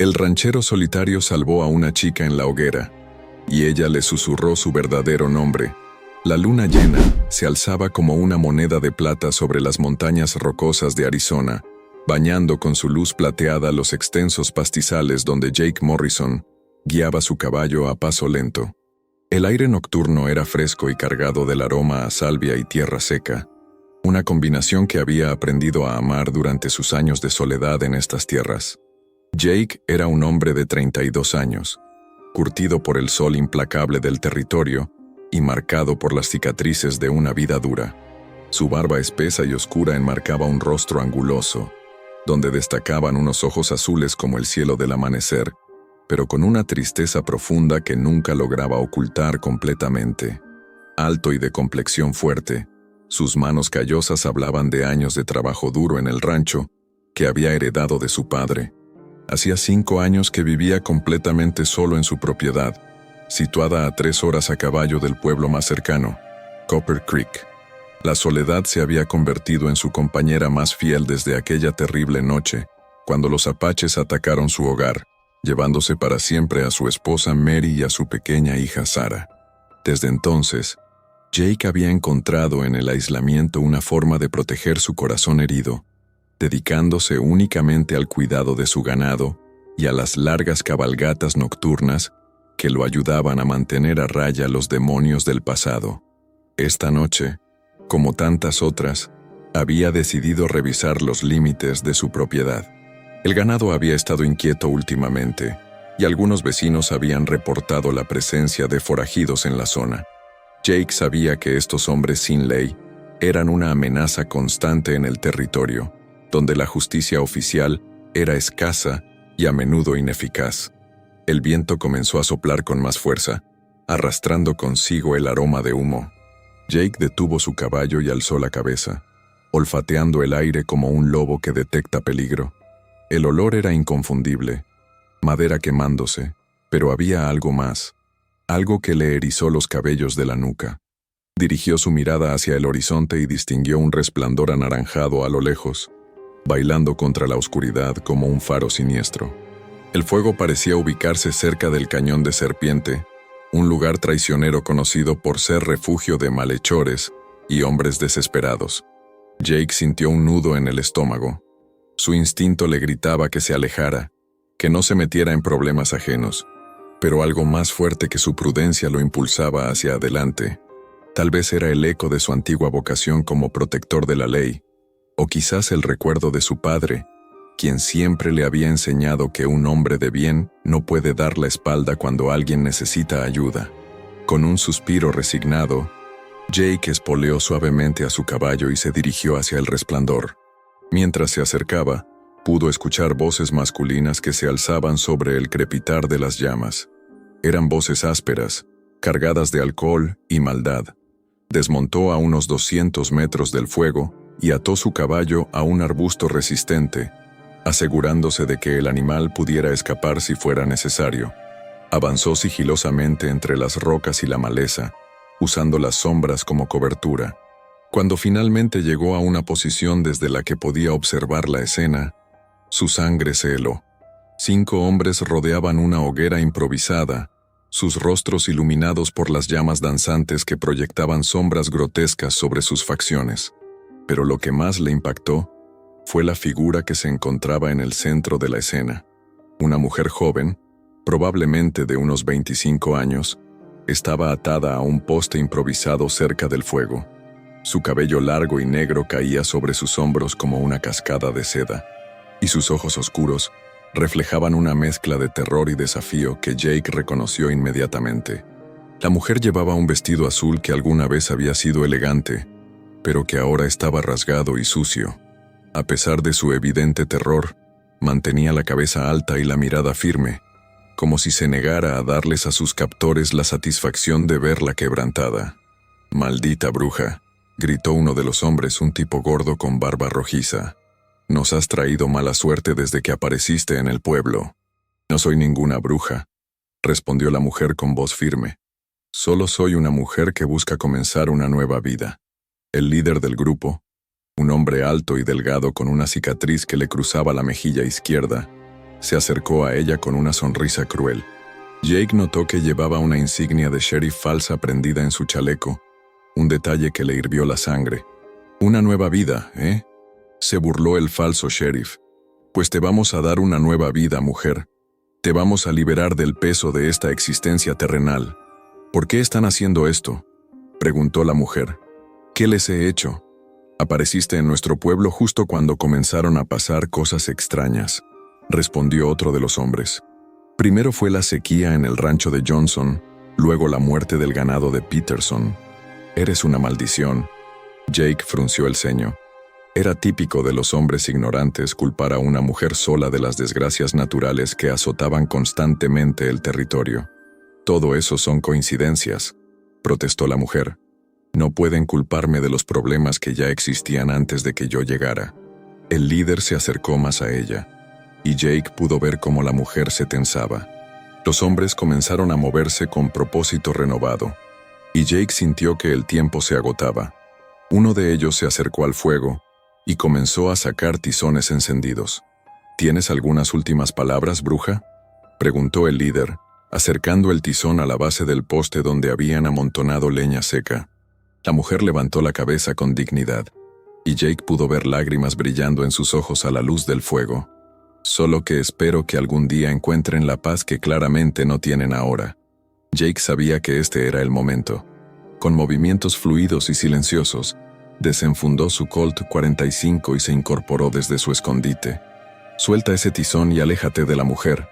El ranchero solitario salvó a una chica en la hoguera, y ella le susurró su verdadero nombre. La luna llena se alzaba como una moneda de plata sobre las montañas rocosas de Arizona, bañando con su luz plateada los extensos pastizales donde Jake Morrison guiaba su caballo a paso lento. El aire nocturno era fresco y cargado del aroma a salvia y tierra seca, una combinación que había aprendido a amar durante sus años de soledad en estas tierras. Jake era un hombre de 32 años, curtido por el sol implacable del territorio y marcado por las cicatrices de una vida dura. Su barba espesa y oscura enmarcaba un rostro anguloso, donde destacaban unos ojos azules como el cielo del amanecer, pero con una tristeza profunda que nunca lograba ocultar completamente. Alto y de complexión fuerte, sus manos callosas hablaban de años de trabajo duro en el rancho que había heredado de su padre. Hacía 5 años que vivía completamente solo en su propiedad, situada a 3 horas a caballo del pueblo más cercano, Copper Creek. La soledad se había convertido en su compañera más fiel desde aquella terrible noche, cuando los apaches atacaron su hogar, llevándose para siempre a su esposa Mary y a su pequeña hija Sarah. Desde entonces, Jake había encontrado en el aislamiento una forma de proteger su corazón herido, dedicándose únicamente al cuidado de su ganado y a las largas cabalgatas nocturnas que lo ayudaban a mantener a raya los demonios del pasado. Esta noche, como tantas otras, había decidido revisar los límites de su propiedad. El ganado había estado inquieto últimamente, y algunos vecinos habían reportado la presencia de forajidos en la zona. Jake sabía que estos hombres sin ley eran una amenaza constante en el territorio, donde la justicia oficial era escasa y a menudo ineficaz. El viento comenzó a soplar con más fuerza, arrastrando consigo el aroma de humo. Jake detuvo su caballo y alzó la cabeza, olfateando el aire como un lobo que detecta peligro. El olor era inconfundible, madera quemándose, pero había algo más, algo que le erizó los cabellos de la nuca. Dirigió su mirada hacia el horizonte y distinguió un resplandor anaranjado a lo lejos, bailando contra la oscuridad como un faro siniestro. El fuego parecía ubicarse cerca del Cañón de Serpiente, un lugar traicionero conocido por ser refugio de malhechores y hombres desesperados. Jake sintió un nudo en el estómago. Su instinto le gritaba que se alejara, que no se metiera en problemas ajenos, pero algo más fuerte que su prudencia lo impulsaba hacia adelante. Tal vez era el eco de su antigua vocación como protector de la ley, o quizás el recuerdo de su padre, quien siempre le había enseñado que un hombre de bien no puede dar la espalda cuando alguien necesita ayuda. Con un suspiro resignado, Jake espoleó suavemente a su caballo y se dirigió hacia el resplandor. Mientras se acercaba, pudo escuchar voces masculinas que se alzaban sobre el crepitar de las llamas. Eran voces ásperas, cargadas de alcohol y maldad. Desmontó a unos 200 metros del fuego y ató su caballo a un arbusto resistente, asegurándose de que el animal pudiera escapar si fuera necesario. Avanzó sigilosamente entre las rocas y la maleza, usando las sombras como cobertura. Cuando finalmente llegó a una posición desde la que podía observar la escena, su sangre se heló. 5 hombres rodeaban una hoguera improvisada, sus rostros iluminados por las llamas danzantes que proyectaban sombras grotescas sobre sus facciones. Pero lo que más le impactó fue la figura que se encontraba en el centro de la escena. Una mujer joven, probablemente de unos 25 años, estaba atada a un poste improvisado cerca del fuego. Su cabello largo y negro caía sobre sus hombros como una cascada de seda, y sus ojos oscuros reflejaban una mezcla de terror y desafío que Jake reconoció inmediatamente. La mujer llevaba un vestido azul que alguna vez había sido elegante, pero que ahora estaba rasgado y sucio. A pesar de su evidente terror, mantenía la cabeza alta y la mirada firme, como si se negara a darles a sus captores la satisfacción de verla quebrantada. «Maldita bruja», gritó uno de los hombres, un tipo gordo con barba rojiza. «Nos has traído mala suerte desde que apareciste en el pueblo». «No soy ninguna bruja», respondió la mujer con voz firme. «Solo soy una mujer que busca comenzar una nueva vida». El líder del grupo, un hombre alto y delgado con una cicatriz que le cruzaba la mejilla izquierda, Se acercó a ella con una sonrisa cruel. Jake notó que llevaba una insignia de sheriff falsa prendida en su chaleco, un detalle que le hirvió la sangre. «Una nueva vida, ¿eh?», se burló el falso sheriff. «Pues te vamos a dar una nueva vida, mujer. Te vamos a liberar del peso de esta existencia terrenal». «¿Por qué están haciendo esto?», preguntó la mujer. «¿Qué les he hecho?». «Apareciste en nuestro pueblo justo cuando comenzaron a pasar cosas extrañas», respondió otro de los hombres. «Primero fue la sequía en el rancho de Johnson, luego la muerte del ganado de Peterson. Eres una maldición». Jake frunció el ceño. Era típico de los hombres ignorantes culpar a una mujer sola de las desgracias naturales que azotaban constantemente el territorio. «Todo eso son coincidencias», protestó la mujer. «No pueden culparme de los problemas que ya existían antes de que yo llegara». El líder se acercó más a ella, y Jake pudo ver cómo la mujer se tensaba. Los hombres comenzaron a moverse con propósito renovado, y Jake sintió que el tiempo se agotaba. Uno de ellos se acercó al fuego y comenzó a sacar tizones encendidos. «¿Tienes algunas últimas palabras, bruja?», preguntó el líder, acercando el tizón a la base del poste donde habían amontonado leña seca. La mujer levantó la cabeza con dignidad, y Jake pudo ver lágrimas brillando en sus ojos a la luz del fuego. «Solo que espero que algún día encuentren la paz que claramente no tienen ahora». Jake sabía que este era el momento. Con movimientos fluidos y silenciosos, desenfundó su Colt 45 y se incorporó desde su escondite. «Suelta ese tizón y aléjate de la mujer»,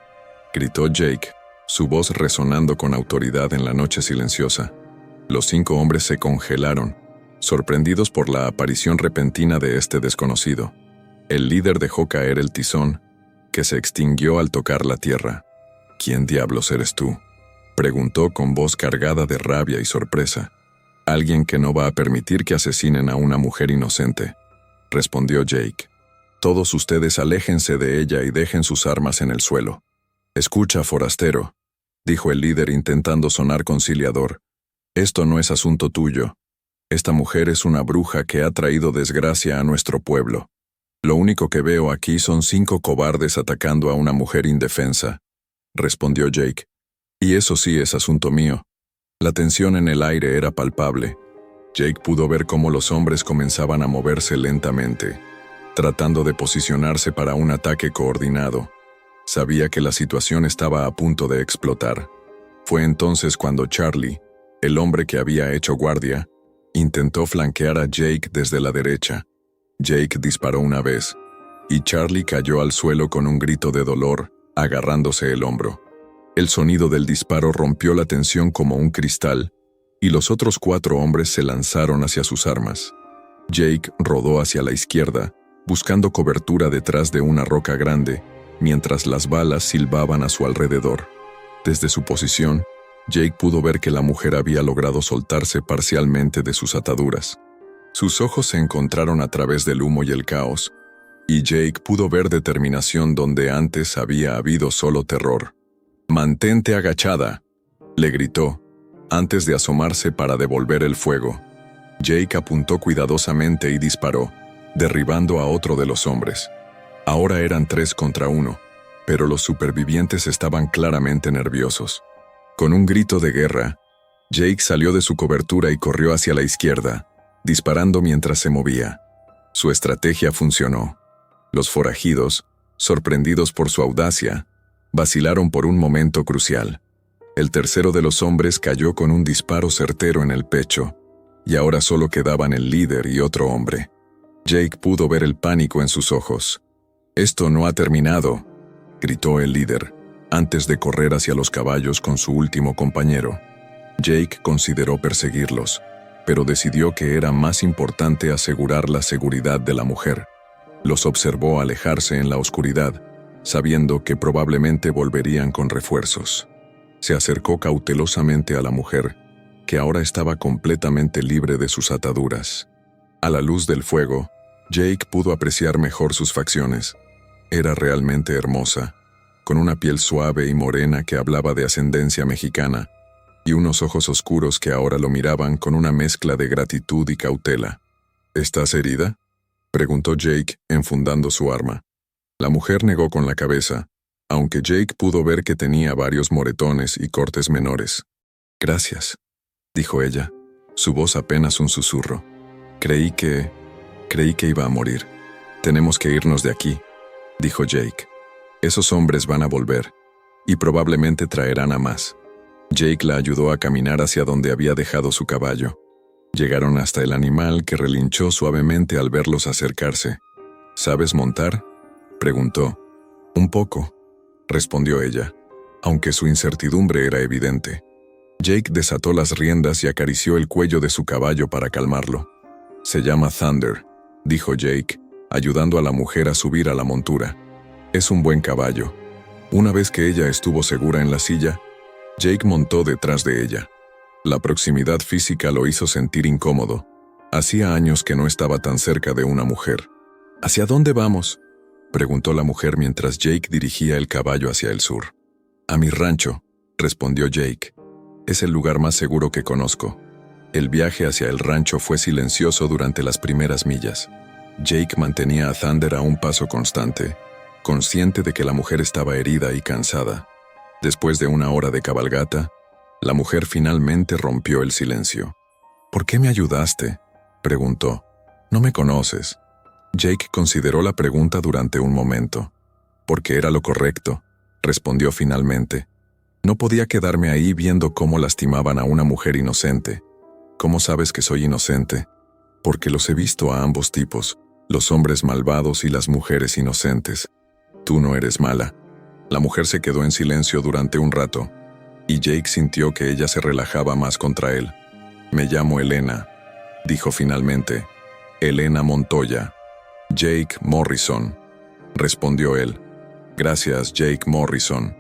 gritó Jake, su voz resonando con autoridad en la noche silenciosa. Los 5 hombres se congelaron, sorprendidos por la aparición repentina de este desconocido. El líder dejó caer el tizón, que se extinguió al tocar la tierra. «¿Quién diablos eres tú?», preguntó con voz cargada de rabia y sorpresa. «Alguien que no va a permitir que asesinen a una mujer inocente», respondió Jake. «Todos ustedes aléjense de ella y dejen sus armas en el suelo». «Escucha, forastero», dijo el líder intentando sonar conciliador. «Esto no es asunto tuyo. Esta mujer es una bruja que ha traído desgracia a nuestro pueblo. Lo único que veo aquí son 5 cobardes atacando a una mujer indefensa», respondió Jake. «Y eso sí es asunto mío». La tensión en el aire era palpable. Jake pudo ver cómo los hombres comenzaban a moverse lentamente, tratando de posicionarse para un ataque coordinado. Sabía que la situación estaba a punto de explotar. Fue entonces cuando Charlie, el hombre que había hecho guardia, intentó flanquear a Jake desde la derecha. Jake disparó una vez, y Charlie cayó al suelo con un grito de dolor, agarrándose el hombro. El sonido del disparo rompió la tensión como un cristal, y los otros 4 hombres se lanzaron hacia sus armas. Jake rodó hacia la izquierda, buscando cobertura detrás de una roca grande, mientras las balas silbaban a su alrededor. Desde su posición, Jake pudo ver que la mujer había logrado soltarse parcialmente de sus ataduras. Sus ojos se encontraron a través del humo y el caos, y Jake pudo ver determinación donde antes había habido solo terror. «Mantente agachada», le gritó, antes de asomarse para devolver el fuego. Jake apuntó cuidadosamente y disparó, derribando a otro de los hombres. Ahora eran 3 contra 1, pero los supervivientes estaban claramente nerviosos. Con un grito de guerra, Jake salió de su cobertura y corrió hacia la izquierda, disparando mientras se movía. Su estrategia funcionó. Los forajidos, sorprendidos por su audacia, vacilaron por un momento crucial. El tercero de los hombres cayó con un disparo certero en el pecho, y ahora solo quedaban el líder y otro hombre. Jake pudo ver el pánico en sus ojos. «Esto no ha terminado», gritó el líder, antes de correr hacia los caballos con su último compañero. Jake consideró perseguirlos, pero decidió que era más importante asegurar la seguridad de la mujer. Los observó alejarse en la oscuridad, sabiendo que probablemente volverían con refuerzos. Se acercó cautelosamente a la mujer, que ahora estaba completamente libre de sus ataduras. A la luz del fuego, Jake pudo apreciar mejor sus facciones. Era realmente hermosa, con una piel suave y morena que hablaba de ascendencia mexicana, y unos ojos oscuros que ahora lo miraban con una mezcla de gratitud y cautela. «¿Estás herida?», preguntó Jake, enfundando su arma. La mujer negó con la cabeza, aunque Jake pudo ver que tenía varios moretones y cortes menores. «Gracias», dijo ella, su voz apenas un susurro. Creí que iba a morir. «Tenemos que irnos de aquí», dijo Jake. «Esos hombres van a volver, y probablemente traerán a más». Jake la ayudó a caminar hacia donde había dejado su caballo. Llegaron hasta el animal, que relinchó suavemente al verlos acercarse. «¿Sabes montar?», preguntó. «Un poco», respondió ella, aunque su incertidumbre era evidente. Jake desató las riendas y acarició el cuello de su caballo para calmarlo. «Se llama Thunder», dijo Jake, ayudando a la mujer a subir a la montura. «Es un buen caballo». Una vez que ella estuvo segura en la silla, Jake montó detrás de ella. La proximidad física lo hizo sentir incómodo. Hacía años que no estaba tan cerca de una mujer. «¿Hacia dónde vamos?», preguntó la mujer mientras Jake dirigía el caballo hacia el sur. «A mi rancho», respondió Jake. «Es el lugar más seguro que conozco». El viaje hacia el rancho fue silencioso durante las primeras millas. Jake mantenía a Thunder a un paso constante, consciente de que la mujer estaba herida y cansada. Después de una hora de cabalgata, la mujer finalmente rompió el silencio. «¿Por qué me ayudaste?», preguntó. «No me conoces». Jake consideró la pregunta durante un momento. «Porque era lo correcto», respondió finalmente. «No podía quedarme ahí viendo cómo lastimaban a una mujer inocente». «¿Cómo sabes que soy inocente?». «Porque los he visto a ambos tipos, los hombres malvados y las mujeres inocentes. Tú no eres mala». La mujer se quedó en silencio durante un rato, y Jake sintió que ella se relajaba más contra él. «Me llamo Elena», dijo finalmente. «Elena Montoya». «Jake Morrison», respondió él. «Gracias, Jake Morrison»,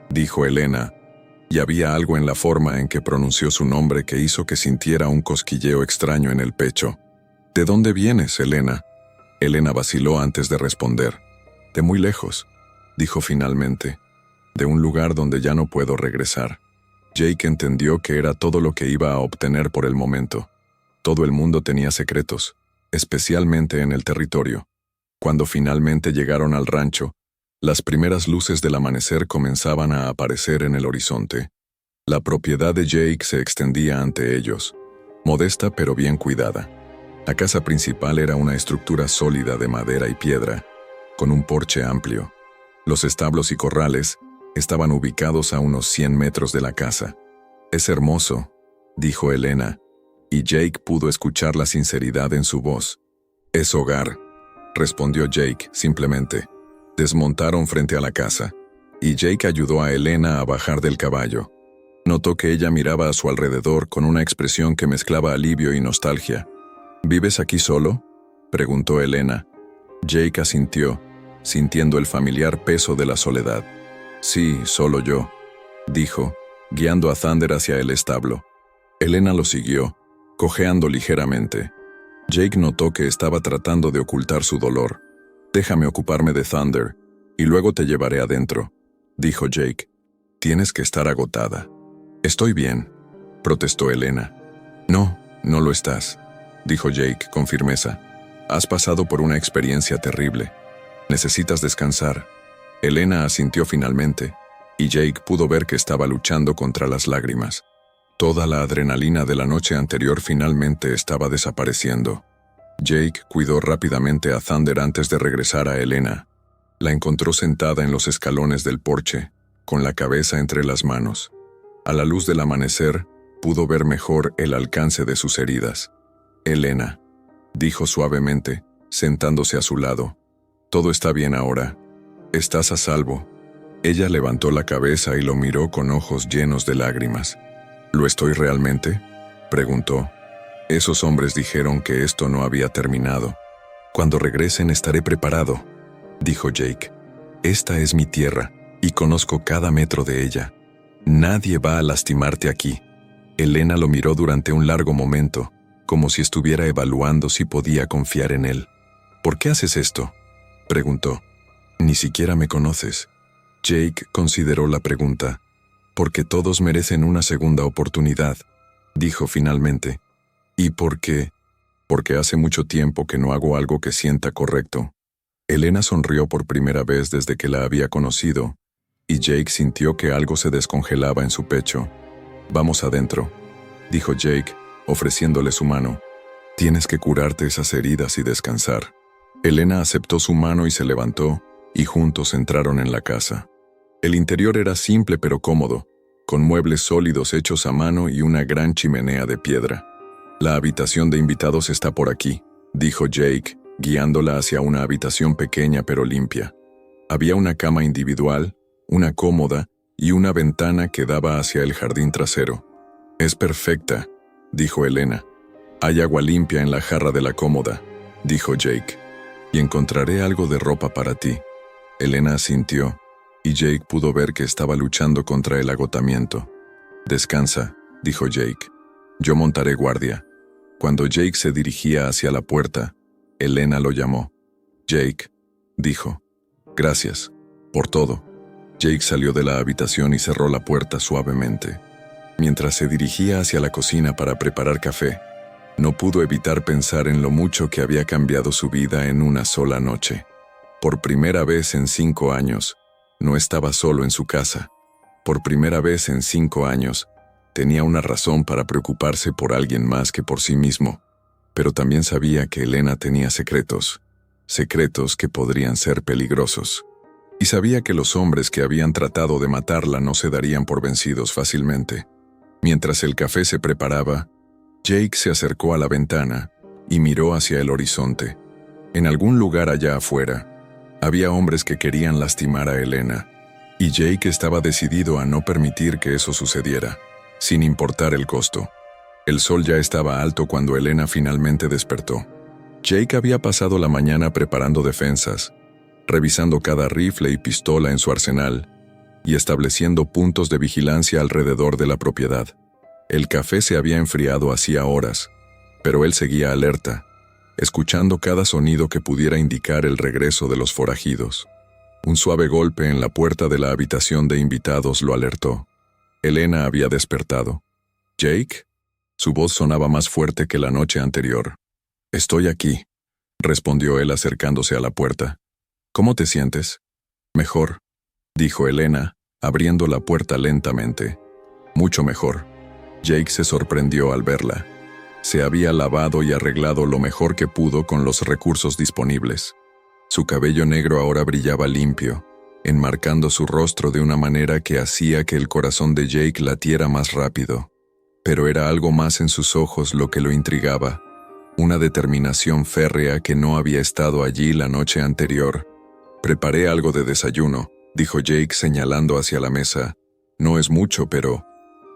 dijo Elena, y había algo en la forma en que pronunció su nombre que hizo que sintiera un cosquilleo extraño en el pecho. «¿De dónde vienes, Elena?». Elena vaciló antes de responder. «De muy lejos», dijo finalmente. «De un lugar donde ya no puedo regresar». Jake entendió que era todo lo que iba a obtener por el momento. Todo el mundo tenía secretos, especialmente en el territorio. Cuando finalmente llegaron al rancho, las primeras luces del amanecer comenzaban a aparecer en el horizonte. La propiedad de Jake se extendía ante ellos, modesta pero bien cuidada. La casa principal era una estructura sólida de madera y piedra, con un porche amplio. Los establos y corrales estaban ubicados a unos 100 metros de la casa. «Es hermoso», dijo Elena, y Jake pudo escuchar la sinceridad en su voz. «Es hogar», respondió Jake simplemente. Desmontaron frente a la casa, y Jake ayudó a Elena a bajar del caballo. Notó que ella miraba a su alrededor con una expresión que mezclaba alivio y nostalgia. «¿Vives aquí solo?», preguntó Elena. Jake asintió, sintiendo el familiar peso de la soledad. «Sí, solo yo», dijo, guiando a Thunder hacia el establo. Elena lo siguió, cojeando ligeramente. Jake notó que estaba tratando de ocultar su dolor. «Déjame ocuparme de Thunder, y luego te llevaré adentro», dijo Jake. «Tienes que estar agotada». «Estoy bien», protestó Elena. «No, no lo estás», dijo Jake con firmeza. «Has pasado por una experiencia terrible. Necesitas descansar». Elena asintió finalmente, y Jake pudo ver que estaba luchando contra las lágrimas. Toda la adrenalina de la noche anterior finalmente estaba desapareciendo. Jake cuidó rápidamente a Thunder antes de regresar a Elena. La encontró sentada en los escalones del porche, con la cabeza entre las manos. A la luz del amanecer, pudo ver mejor el alcance de sus heridas. «Elena», dijo suavemente, sentándose a su lado. «Todo está bien ahora. Estás a salvo». Ella levantó la cabeza y lo miró con ojos llenos de lágrimas. «¿Lo estoy realmente?», preguntó. «Esos hombres dijeron que esto no había terminado». «Cuando regresen estaré preparado», dijo Jake. «Esta es mi tierra, y conozco cada metro de ella. Nadie va a lastimarte aquí». Elena lo miró durante un largo momento, como si estuviera evaluando si podía confiar en él. «¿Por qué haces esto?», preguntó. «Ni siquiera me conoces». Jake consideró la pregunta. «Porque todos merecen una segunda oportunidad», dijo finalmente. «¿Y por qué?». «Porque hace mucho tiempo que no hago algo que sienta correcto». Elena sonrió por primera vez desde que la había conocido, y Jake sintió que algo se descongelaba en su pecho. «Vamos adentro», dijo Jake, ofreciéndole su mano. «Tienes que curarte esas heridas y descansar». Elena aceptó su mano y se levantó, y juntos entraron en la casa. El interior era simple pero cómodo, con muebles sólidos hechos a mano y una gran chimenea de piedra. «La habitación de invitados está por aquí», dijo Jake, guiándola hacia una habitación pequeña pero limpia. Había una cama individual, una cómoda y una ventana que daba hacia el jardín trasero. «Es perfecta», dijo Elena. «Hay agua limpia en la jarra de la cómoda», dijo Jake. «Y encontraré algo de ropa para ti». Elena asintió, y Jake pudo ver que estaba luchando contra el agotamiento. «Descansa», dijo Jake. «Yo montaré guardia». Cuando Jake se dirigía hacia la puerta, Elena lo llamó. «Jake», dijo. «Gracias, por todo». Jake salió de la habitación y cerró la puerta suavemente. Mientras se dirigía hacia la cocina para preparar café, no pudo evitar pensar en lo mucho que había cambiado su vida en una sola noche. Por primera vez en 5 años, no estaba solo en su casa. Por primera vez en 5 años, tenía una razón para preocuparse por alguien más que por sí mismo. Pero también sabía que Elena tenía secretos que podrían ser peligrosos. Y sabía que los hombres que habían tratado de matarla no se darían por vencidos fácilmente. Mientras el café se preparaba, Jake se acercó a la ventana y miró hacia el horizonte. En algún lugar allá afuera, había hombres que querían lastimar a Elena, y Jake estaba decidido a no permitir que eso sucediera, sin importar el costo. El sol ya estaba alto cuando Elena finalmente despertó. Jake había pasado la mañana preparando defensas, revisando cada rifle y pistola en su arsenal, y estableciendo puntos de vigilancia alrededor de la propiedad. El café se había enfriado hacía horas, pero él seguía alerta, escuchando cada sonido que pudiera indicar el regreso de los forajidos. Un suave golpe en la puerta de la habitación de invitados lo alertó. Elena había despertado. «¿Jake?» Su voz sonaba más fuerte que la noche anterior. «Estoy aquí», respondió él acercándose a la puerta. «¿Cómo te sientes?» «Mejor», dijo Elena, abriendo la puerta lentamente. «Mucho mejor». Jake se sorprendió al verla. Se había lavado y arreglado lo mejor que pudo con los recursos disponibles. Su cabello negro ahora brillaba limpio, enmarcando su rostro de una manera que hacía que el corazón de Jake latiera más rápido. Pero era algo más en sus ojos lo que lo intrigaba, una determinación férrea que no había estado allí la noche anterior. «Preparé algo de desayuno», dijo Jake señalando hacia la mesa. «No es mucho, pero...»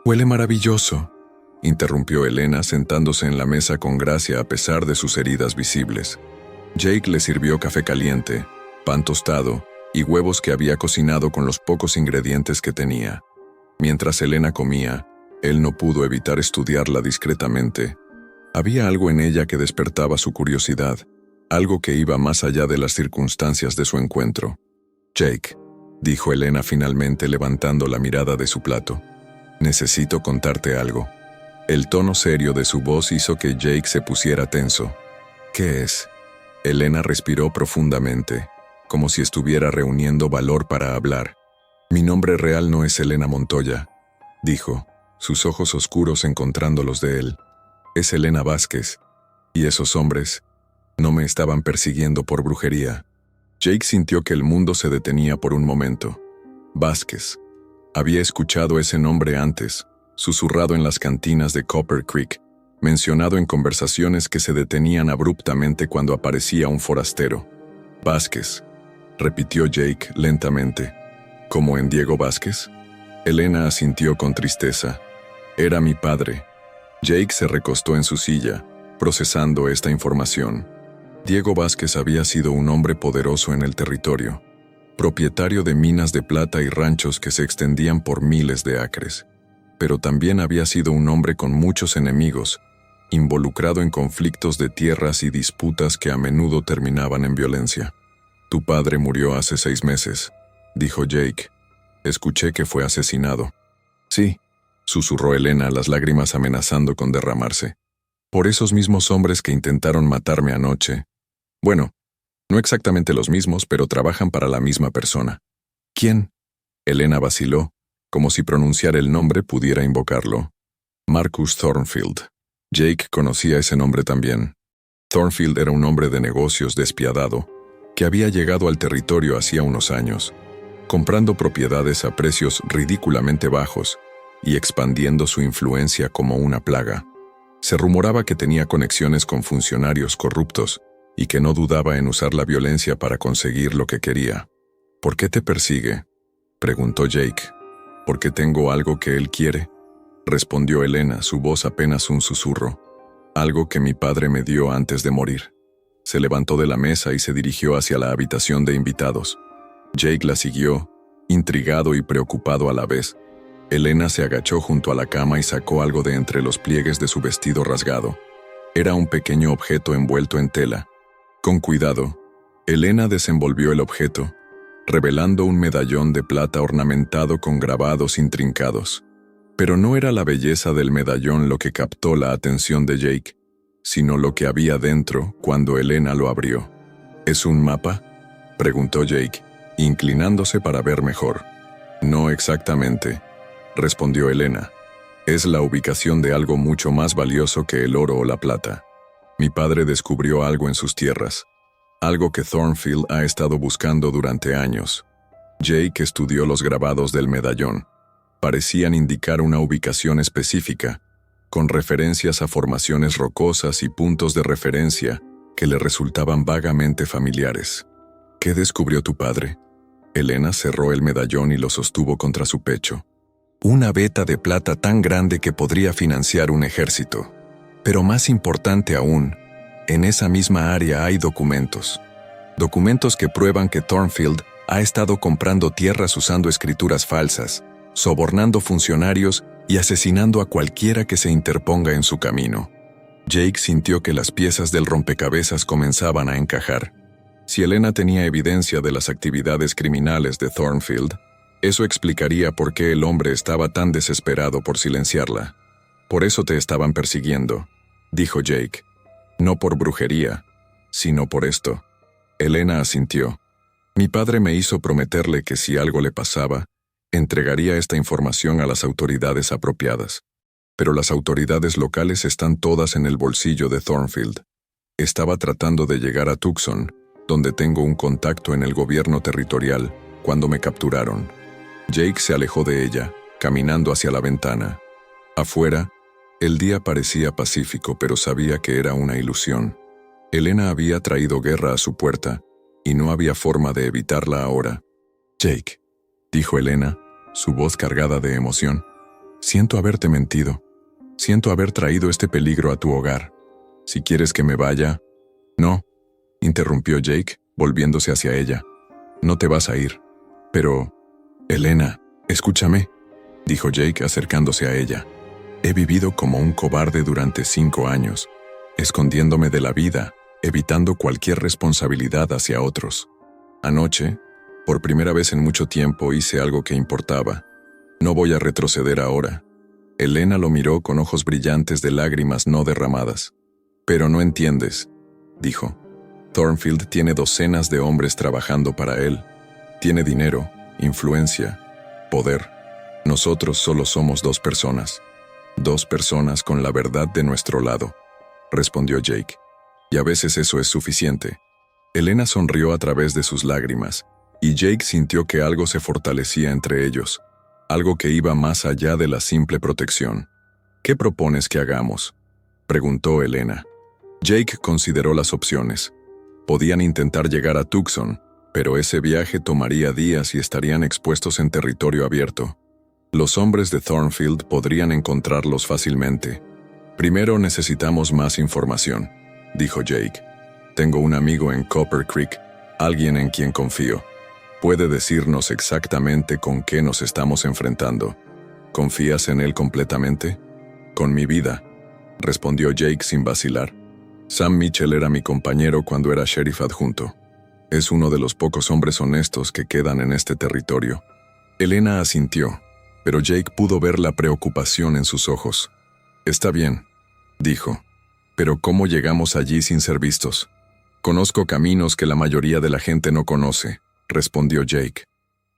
«Huele maravilloso», interrumpió Elena sentándose en la mesa con gracia a pesar de sus heridas visibles. Jake le sirvió café caliente, pan tostado y huevos que había cocinado con los pocos ingredientes que tenía. Mientras Elena comía, él no pudo evitar estudiarla discretamente. Había algo en ella que despertaba su curiosidad, algo que iba más allá de las circunstancias de su encuentro. «Jake», dijo Elena finalmente levantando la mirada de su plato. «Necesito contarte algo». El tono serio de su voz hizo que Jake se pusiera tenso. «¿Qué es?» Elena respiró profundamente, como si estuviera reuniendo valor para hablar. «Mi nombre real no es Elena Montoya», dijo, sus ojos oscuros encontrando los de él. «Es Elena Vázquez, y esos hombres no me estaban persiguiendo por brujería». Jake sintió que el mundo se detenía por un momento. Vázquez. Había escuchado ese nombre antes, susurrado en las cantinas de Copper Creek, mencionado en conversaciones que se detenían abruptamente cuando aparecía un forastero. «Vázquez», repitió Jake lentamente. «¿Como en Diego Vázquez?» Elena asintió con tristeza. «Era mi padre». Jake se recostó en su silla, procesando esta información. Diego Vázquez había sido un hombre poderoso en el territorio, propietario de minas de plata y ranchos que se extendían por miles de acres. Pero también había sido un hombre con muchos enemigos, involucrado en conflictos de tierras y disputas que a menudo terminaban en violencia. «Tu padre murió hace 6 meses», dijo Jake. «Escuché que fue asesinado». «Sí», susurró Elena, las lágrimas amenazando con derramarse. «Por esos mismos hombres que intentaron matarme anoche. Bueno, no exactamente los mismos, pero trabajan para la misma persona». «¿Quién?» Elena vaciló, como si pronunciar el nombre pudiera invocarlo. Marcus Thornfield. Jake conocía ese nombre también. Thornfield era un hombre de negocios despiadado, que había llegado al territorio hacía unos años, comprando propiedades a precios ridículamente bajos y expandiendo su influencia como una plaga. Se rumoraba que tenía conexiones con funcionarios corruptos y que no dudaba en usar la violencia para conseguir lo que quería. ¿Por qué te persigue?, preguntó Jake. «¿Porque tengo algo que él quiere?», respondió Elena, su voz apenas un susurro. «Algo que mi padre me dio antes de morir». Se levantó de la mesa y se dirigió hacia la habitación de invitados. Jake la siguió, intrigado y preocupado a la vez. Elena se agachó junto a la cama y sacó algo de entre los pliegues de su vestido rasgado. Era un pequeño objeto envuelto en tela. Con cuidado, Elena desenvolvió el objeto, revelando un medallón de plata ornamentado con grabados intrincados. Pero no era la belleza del medallón lo que captó la atención de Jake, sino lo que había dentro cuando Elena lo abrió. «¿Es un mapa?», preguntó Jake, inclinándose para ver mejor. «No exactamente», respondió Elena. «Es la ubicación de algo mucho más valioso que el oro o la plata. Mi padre descubrió algo en sus tierras, algo que Thornfield ha estado buscando durante años». Jake estudió los grabados del medallón. Parecían indicar una ubicación específica, con referencias a formaciones rocosas y puntos de referencia que le resultaban vagamente familiares. «¿Qué descubrió tu padre?». Elena cerró el medallón y lo sostuvo contra su pecho. «Una veta de plata tan grande que podría financiar un ejército. Pero más importante aún, en esa misma área hay documentos. Documentos que prueban que Thornfield ha estado comprando tierras usando escrituras falsas, sobornando funcionarios y asesinando a cualquiera que se interponga en su camino». Jake sintió que las piezas del rompecabezas comenzaban a encajar. Si Elena tenía evidencia de las actividades criminales de Thornfield, eso explicaría por qué el hombre estaba tan desesperado por silenciarla. «Por eso te estaban persiguiendo», dijo Jake. «No por brujería, sino por esto». Elena asintió. «Mi padre me hizo prometerle que si algo le pasaba, entregaría esta información a las autoridades apropiadas. Pero las autoridades locales están todas en el bolsillo de Thornfield. Estaba tratando de llegar a Tucson, donde tengo un contacto en el gobierno territorial, cuando me capturaron». Jake se alejó de ella, caminando hacia la ventana. Afuera, el día parecía pacífico, pero sabía que era una ilusión. Elena había traído guerra a su puerta, y no había forma de evitarla ahora. «Jake», dijo Elena, su voz cargada de emoción, «siento haberte mentido. Siento haber traído este peligro a tu hogar. Si quieres que me vaya...». «No», interrumpió Jake, volviéndose hacia ella. «No te vas a ir». «Pero...». «Elena, escúchame», dijo Jake acercándose a ella. «He vivido como un cobarde durante 5 años, escondiéndome de la vida, evitando cualquier responsabilidad hacia otros. Anoche, por primera vez en mucho tiempo, hice algo que importaba. No voy a retroceder ahora». Elena lo miró con ojos brillantes de lágrimas no derramadas. «Pero no entiendes», dijo. «Thornfield tiene docenas de hombres trabajando para él. Tiene dinero, influencia, poder. Nosotros solo somos 2 personas. 2 personas con la verdad de nuestro lado», respondió Jake. «Y a veces eso es suficiente». Elena sonrió a través de sus lágrimas, y Jake sintió que algo se fortalecía entre ellos, algo que iba más allá de la simple protección. «¿Qué propones que hagamos?», preguntó Elena. Jake consideró las opciones. Podían intentar llegar a Tucson, pero ese viaje tomaría días y estarían expuestos en territorio abierto. Los hombres de Thornfield podrían encontrarlos fácilmente. «Primero necesitamos más información», dijo Jake. «Tengo un amigo en Copper Creek, alguien en quien confío. Puede decirnos exactamente con qué nos estamos enfrentando. ¿Confías en él completamente?». «Con mi vida», respondió Jake sin vacilar. «Sam Mitchell era mi compañero cuando era sheriff adjunto. Es uno de los pocos hombres honestos que quedan en este territorio». Elena asintió, pero Jake pudo ver la preocupación en sus ojos. «Está bien», dijo. «Pero ¿cómo llegamos allí sin ser vistos?». «Conozco caminos que la mayoría de la gente no conoce», respondió Jake.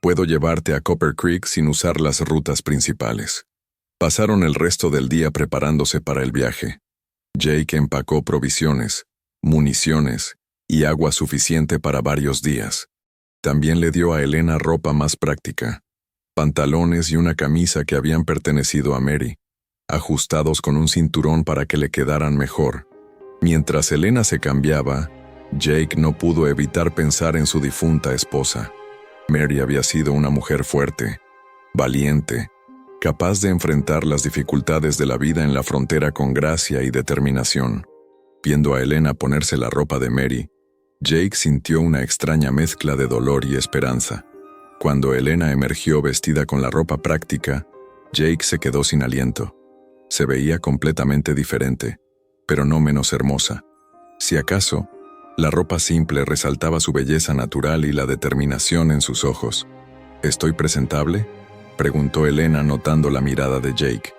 Puedo llevarte a Copper Creek sin usar las rutas principales. Pasaron el resto del día preparándose para el viaje. Jake empacó provisiones, municiones y agua suficiente para varios días. También le dio a Elena ropa más práctica, pantalones y una camisa que habían pertenecido a Mary, ajustados con un cinturón para que le quedaran mejor. Mientras Elena se cambiaba, Jake no pudo evitar pensar en su difunta esposa. Mary había sido una mujer fuerte, valiente, capaz de enfrentar las dificultades de la vida en la frontera con gracia y determinación. Viendo a Elena ponerse la ropa de Mary, Jake sintió una extraña mezcla de dolor y esperanza. Cuando Elena emergió vestida con la ropa práctica, Jake se quedó sin aliento. Se veía completamente diferente, pero no menos hermosa. Si acaso, la ropa simple resaltaba su belleza natural y la determinación en sus ojos. ¿Estoy presentable?, preguntó Elena notando la mirada de Jake.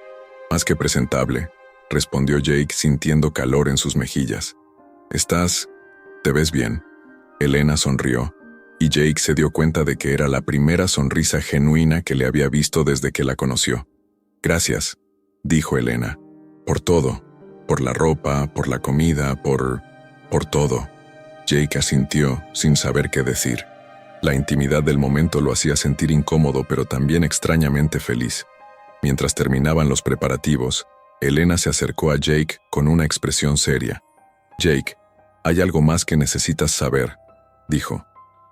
Más que presentable, respondió Jake sintiendo calor en sus mejillas. ¿Te ves bien? Elena sonrió, y Jake se dio cuenta de que era la primera sonrisa genuina que le había visto desde que la conoció. Gracias, dijo Elena. Por todo, por la ropa, por la comida, por todo. Jake asintió sin saber qué decir. La intimidad del momento lo hacía sentir incómodo pero también extrañamente feliz. Mientras terminaban los preparativos, Elena se acercó a Jake con una expresión seria. Jake, hay algo más que necesitas saber, dijo.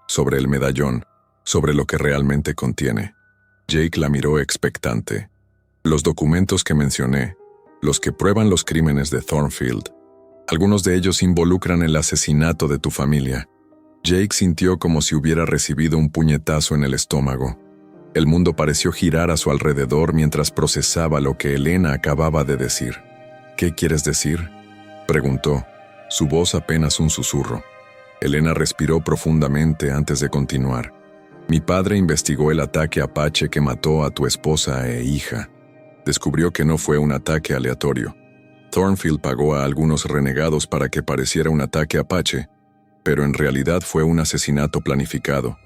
Sobre el medallón, sobre lo que realmente contiene. Jake la miró expectante. Los documentos que mencioné, los que prueban los crímenes de Thornfield, algunos de ellos involucran el asesinato de tu familia. Jake sintió como si hubiera recibido un puñetazo en el estómago. El mundo pareció girar a su alrededor mientras procesaba lo que Elena acababa de decir. ¿Qué quieres decir?, preguntó, su voz apenas un susurro. Elena respiró profundamente antes de continuar. Mi padre investigó el ataque apache que mató a tu esposa e hija. Descubrió que no fue un ataque aleatorio. Thornfield pagó a algunos renegados para que pareciera un ataque apache, pero en realidad fue un asesinato planificado.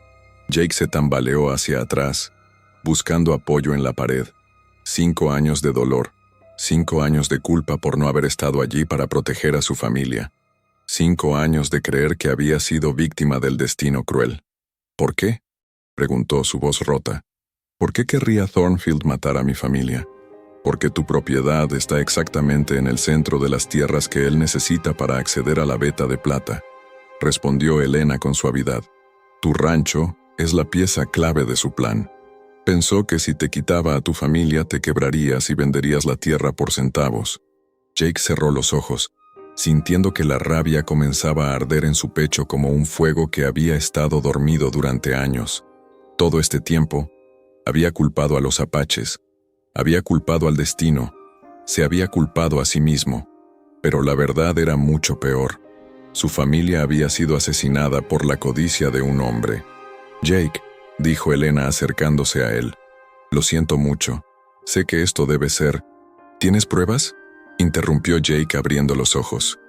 Jake se tambaleó hacia atrás, buscando apoyo en la pared. 5 años de dolor, 5 años de culpa por no haber estado allí para proteger a su familia. 5 años de creer que había sido víctima del destino cruel. ¿Por qué?, preguntó su voz rota. ¿Por qué querría Thornfield matar a mi familia? Porque tu propiedad está exactamente en el centro de las tierras que él necesita para acceder a la veta de plata, respondió Elena con suavidad. Tu rancho es la pieza clave de su plan. Pensó que si te quitaba a tu familia te quebrarías y venderías la tierra por centavos. Jake cerró los ojos, sintiendo que la rabia comenzaba a arder en su pecho como un fuego que había estado dormido durante años. Todo este tiempo, había culpado a los apaches, había culpado al destino, se había culpado a sí mismo, pero la verdad era mucho peor. Su familia había sido asesinada por la codicia de un hombre. Jake, dijo Elena acercándose a él. Lo siento mucho. Sé que esto debe ser... ¿Tienes pruebas?, interrumpió Jake abriendo los ojos.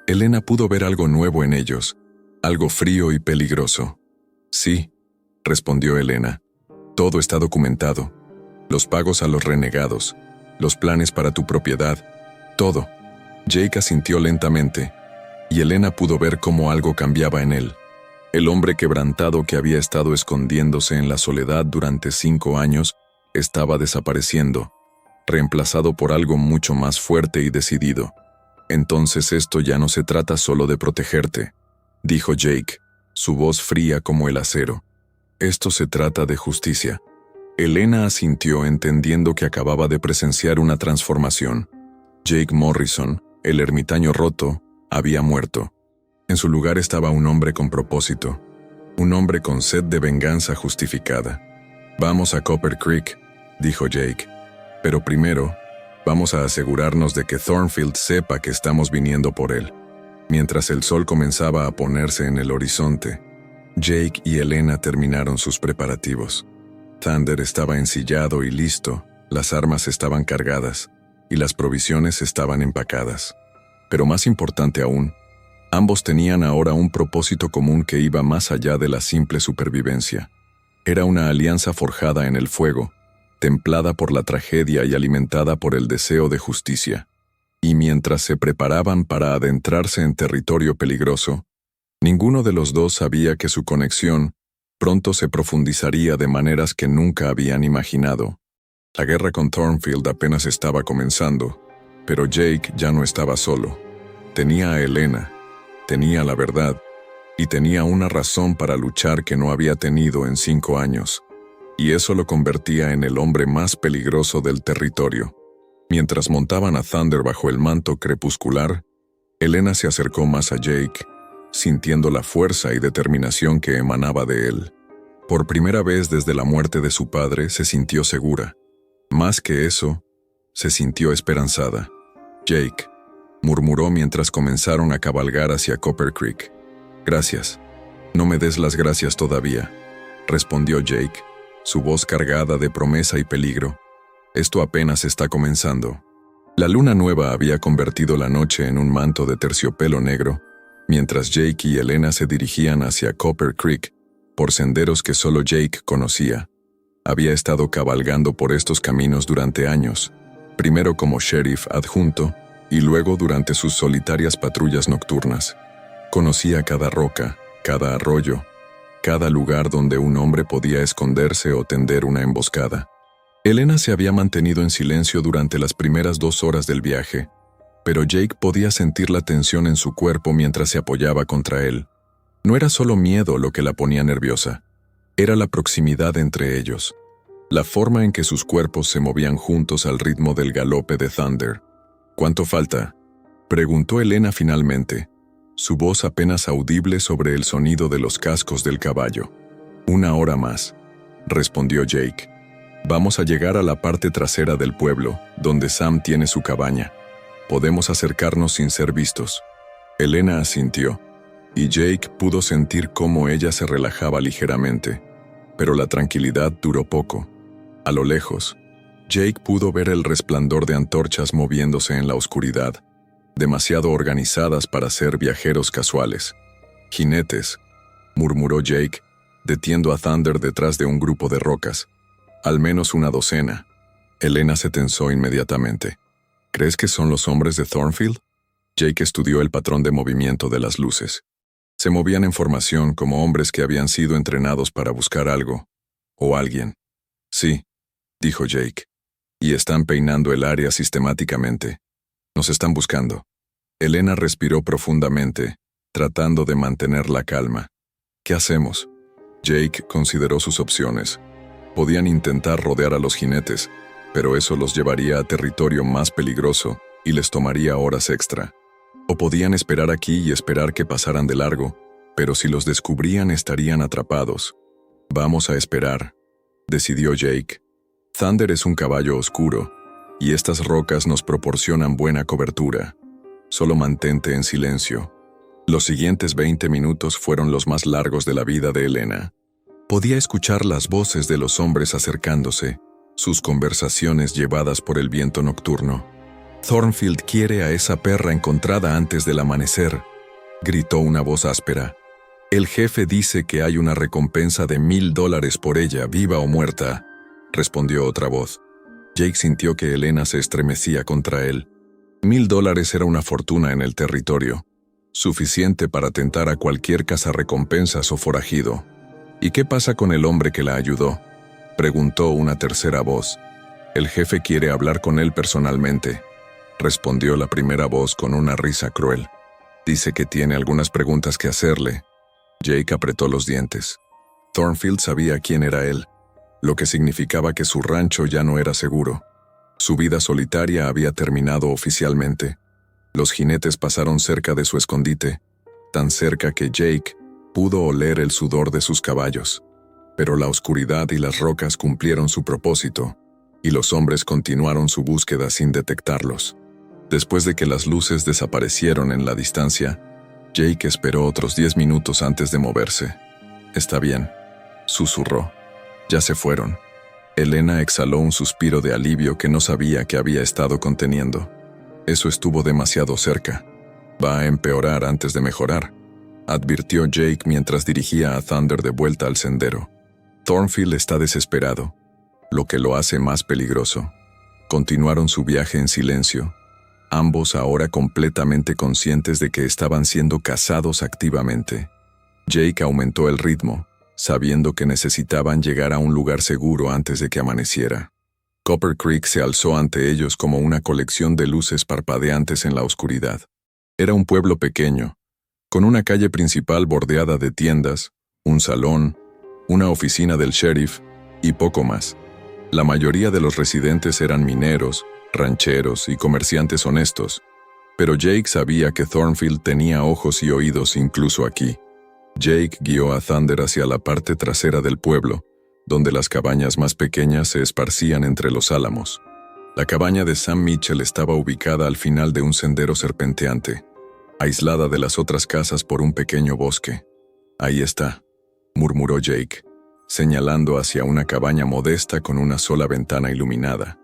Elena pudo ver algo nuevo en ellos, algo frío y peligroso. Sí, respondió Elena. Todo está documentado. Los pagos a los renegados, los planes para tu propiedad, todo. Jake asintió lentamente, y Elena pudo ver cómo algo cambiaba en él. El hombre quebrantado que había estado escondiéndose en la soledad durante 5 años estaba desapareciendo, reemplazado por algo mucho más fuerte y decidido. Entonces esto ya no se trata solo de protegerte, dijo Jake, su voz fría como el acero. Esto se trata de justicia. Elena asintió entendiendo que acababa de presenciar una transformación. Jake Morrison, el ermitaño roto, había muerto. En su lugar estaba un hombre con propósito, un hombre con sed de venganza justificada. Vamos a Copper Creek, dijo Jake. Pero primero, vamos a asegurarnos de que Thornfield sepa que estamos viniendo por él. Mientras el sol comenzaba a ponerse en el horizonte, Jake y Elena terminaron sus preparativos. Thunder estaba ensillado y listo, las armas estaban cargadas, y las provisiones estaban empacadas. Pero más importante aún, ambos tenían ahora un propósito común que iba más allá de la simple supervivencia. Era una alianza forjada en el fuego, templada por la tragedia y alimentada por el deseo de justicia. Y mientras se preparaban para adentrarse en territorio peligroso, ninguno de los dos sabía que su conexión pronto se profundizaría de maneras que nunca habían imaginado. La guerra con Thornfield apenas estaba comenzando, pero Jake ya no estaba solo. Tenía a Elena, tenía la verdad, y tenía una razón para luchar que no había tenido en 5 años. Y eso lo convertía en el hombre más peligroso del territorio. Mientras montaban a Thunder bajo el manto crepuscular, Elena se acercó más a Jake, sintiendo la fuerza y determinación que emanaba de él. Por primera vez desde la muerte de su padre se sintió segura. Más que eso, se sintió esperanzada. «Jake», murmuró mientras comenzaron a cabalgar hacia Copper Creek. «Gracias. No me des las gracias todavía», respondió Jake, su voz cargada de promesa y peligro. «Esto apenas está comenzando». La luna nueva había convertido la noche en un manto de terciopelo negro, mientras Jake y Elena se dirigían hacia Copper Creek, por senderos que solo Jake conocía. Había estado cabalgando por estos caminos durante años, primero como sheriff adjunto y luego durante sus solitarias patrullas nocturnas. Conocía cada roca, cada arroyo, cada lugar donde un hombre podía esconderse o tender una emboscada. Elena se había mantenido en silencio durante las primeras 2 horas del viaje, pero Jake podía sentir la tensión en su cuerpo mientras se apoyaba contra él. No era solo miedo lo que la ponía nerviosa, era la proximidad entre ellos, la forma en que sus cuerpos se movían juntos al ritmo del galope de Thunder. «¿Cuánto falta?», preguntó Elena finalmente, su voz apenas audible sobre el sonido de los cascos del caballo. «1 hora más», respondió Jake. «Vamos a llegar a la parte trasera del pueblo, donde Sam tiene su cabaña. Podemos acercarnos sin ser vistos». Elena asintió, y Jake pudo sentir cómo ella se relajaba ligeramente, pero la tranquilidad duró poco. A lo lejos, Jake pudo ver el resplandor de antorchas moviéndose en la oscuridad, demasiado organizadas para ser viajeros casuales. «Jinetes», murmuró Jake, detiendo a Thunder detrás de un grupo de rocas. «Al menos 1 docena». Elena se tensó inmediatamente. «¿Crees que son los hombres de Thornfield?». Jake estudió el patrón de movimiento de las luces. Se movían en formación como hombres que habían sido entrenados para buscar algo, o alguien. «Sí», dijo Jake, «y están peinando el área sistemáticamente. Nos están buscando». Elena respiró profundamente, tratando de mantener la calma. «¿Qué hacemos?». Jake consideró sus opciones. Podían intentar rodear a los jinetes, pero eso los llevaría a territorio más peligroso y les tomaría horas extra. O podían esperar aquí y esperar que pasaran de largo, pero si los descubrían estarían atrapados. «Vamos a esperar», decidió Jake. «Thunder es un caballo oscuro, y estas rocas nos proporcionan buena cobertura. Solo mantente en silencio». Los siguientes 20 minutos fueron los más largos de la vida de Elena. Podía escuchar las voces de los hombres acercándose, sus conversaciones llevadas por el viento nocturno. «Thornfield quiere a esa perra encontrada antes del amanecer», gritó una voz áspera. «El jefe dice que hay una recompensa de $1000 por ella, viva o muerta», respondió otra voz. Jake sintió que Elena se estremecía contra él. $1000 era una fortuna en el territorio, suficiente para tentar a cualquier cazarrecompensas o forajido. «¿Y qué pasa con el hombre que la ayudó?», preguntó una tercera voz. «El jefe quiere hablar con él personalmente», respondió la primera voz con una risa cruel. «Dice que tiene algunas preguntas que hacerle». Jake apretó los dientes. Thornfield sabía quién era él, lo que significaba que su rancho ya no era seguro. Su vida solitaria había terminado oficialmente. Los jinetes pasaron cerca de su escondite, tan cerca que Jake pudo oler el sudor de sus caballos. Pero la oscuridad y las rocas cumplieron su propósito, y los hombres continuaron su búsqueda sin detectarlos. Después de que las luces desaparecieron en la distancia, Jake esperó otros 10 minutos antes de moverse. «Está bien», susurró. «Ya se fueron». Elena exhaló un suspiro de alivio que no sabía que había estado conteniendo. Eso estuvo demasiado cerca. «Va a empeorar antes de mejorar», advirtió Jake mientras dirigía a Thunder de vuelta al sendero. Thornfield está desesperado, lo que lo hace más peligroso. Continuaron su viaje en silencio, ambos ahora completamente conscientes de que estaban siendo cazados activamente. Jake aumentó el ritmo, sabiendo que necesitaban llegar a un lugar seguro antes de que amaneciera. Copper Creek se alzó ante ellos como una colección de luces parpadeantes en la oscuridad. Era un pueblo pequeño, con una calle principal bordeada de tiendas, un salón, una oficina del sheriff y poco más. La mayoría de los residentes eran mineros, rancheros y comerciantes honestos, pero Jake sabía que Thornfield tenía ojos y oídos incluso aquí. Jake guió a Thunder hacia la parte trasera del pueblo, donde las cabañas más pequeñas se esparcían entre los álamos. La cabaña de Sam Mitchell estaba ubicada al final de un sendero serpenteante, aislada de las otras casas por un pequeño bosque. «Ahí está», murmuró Jake, señalando hacia una cabaña modesta con una sola ventana iluminada.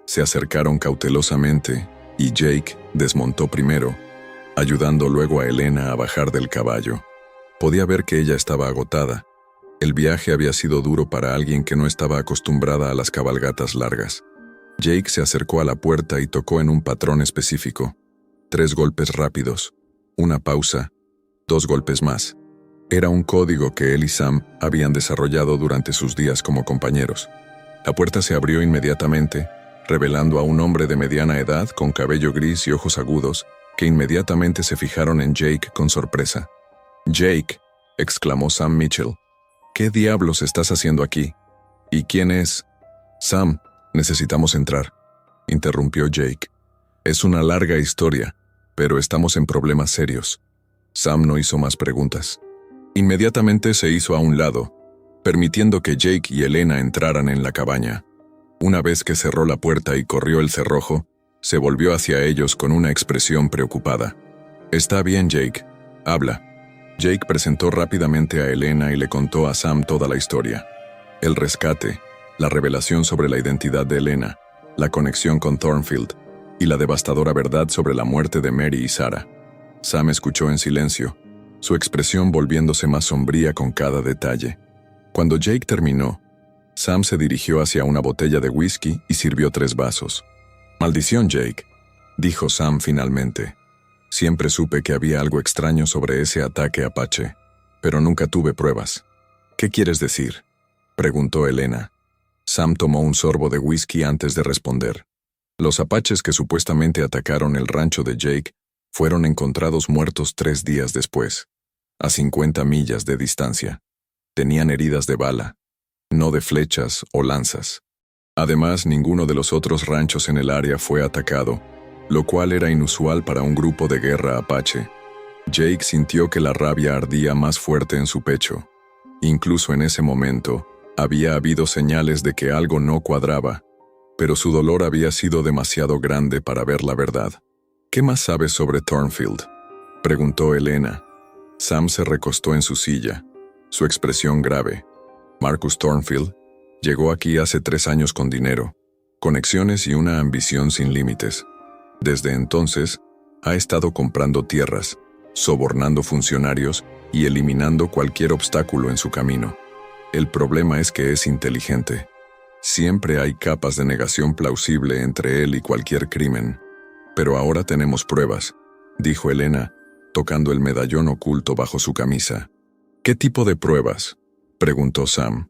Se acercaron cautelosamente y Jake desmontó primero, ayudando luego a Elena a bajar del caballo. Podía ver que ella estaba agotada. El viaje había sido duro para alguien que no estaba acostumbrada a las cabalgatas largas. Jake se acercó a la puerta y tocó en un patrón específico. 3 golpes rápidos, una pausa, 2 golpes más. Era un código que él y Sam habían desarrollado durante sus días como compañeros. La puerta se abrió inmediatamente, revelando a un hombre de mediana edad con cabello gris y ojos agudos, que inmediatamente se fijaron en Jake con sorpresa. «Jake», exclamó Sam Mitchell, «¿qué diablos estás haciendo aquí? ¿Y quién es?» «Sam, necesitamos entrar», interrumpió Jake. «Es una larga historia, pero estamos en problemas serios». Sam no hizo más preguntas. Inmediatamente se hizo a un lado, permitiendo que Jake y Elena entraran en la cabaña. Una vez que cerró la puerta y corrió el cerrojo, se volvió hacia ellos con una expresión preocupada. «Está bien, Jake. Habla». Jake presentó rápidamente a Elena y le contó a Sam toda la historia. El rescate, la revelación sobre la identidad de Elena, la conexión con Thornfield y la devastadora verdad sobre la muerte de Mary y Sarah. Sam escuchó en silencio, su expresión volviéndose más sombría con cada detalle. Cuando Jake terminó, Sam se dirigió hacia una botella de whisky y sirvió 3 vasos. «Maldición, Jake», dijo Sam finalmente. «Siempre supe que había algo extraño sobre ese ataque apache, pero nunca tuve pruebas». «¿Qué quieres decir?», preguntó Elena. Sam tomó un sorbo de whisky antes de responder. Los apaches que supuestamente atacaron el rancho de Jake fueron encontrados muertos 3 días después, a 50 millas de distancia. Tenían heridas de bala, no de flechas o lanzas. Además, ninguno de los otros ranchos en el área fue atacado, lo cual era inusual para un grupo de guerra apache. Jake sintió que la rabia ardía más fuerte en su pecho. Incluso en ese momento, había habido señales de que algo no cuadraba, pero su dolor había sido demasiado grande para ver la verdad. «¿Qué más sabes sobre Thornfield?», preguntó Elena. Sam se recostó en su silla, su expresión grave. «Marcus Thornfield llegó aquí hace 3 años con dinero, conexiones y una ambición sin límites. Desde entonces, ha estado comprando tierras, sobornando funcionarios y eliminando cualquier obstáculo en su camino. El problema es que es inteligente. Siempre hay capas de negación plausible entre él y cualquier crimen. Pero ahora tenemos pruebas», dijo Elena, tocando el medallón oculto bajo su camisa. «¿Qué tipo de pruebas?», preguntó Sam.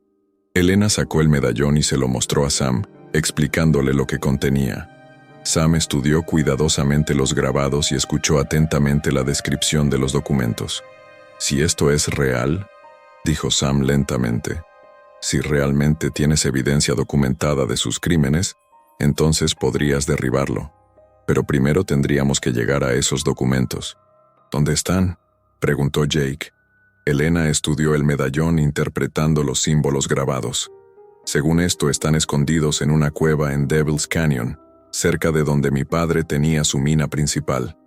Elena sacó el medallón y se lo mostró a Sam, explicándole lo que contenía. Sam estudió cuidadosamente los grabados y escuchó atentamente la descripción de los documentos. «Si esto es real», dijo Sam lentamente, «si realmente tienes evidencia documentada de sus crímenes, entonces podrías derribarlo. Pero primero tendríamos que llegar a esos documentos». «¿Dónde están?», preguntó Jake. Elena estudió el medallón interpretando los símbolos grabados. «Según esto, están escondidos en una cueva en Devil's Canyon, cerca de donde mi padre tenía su mina principal».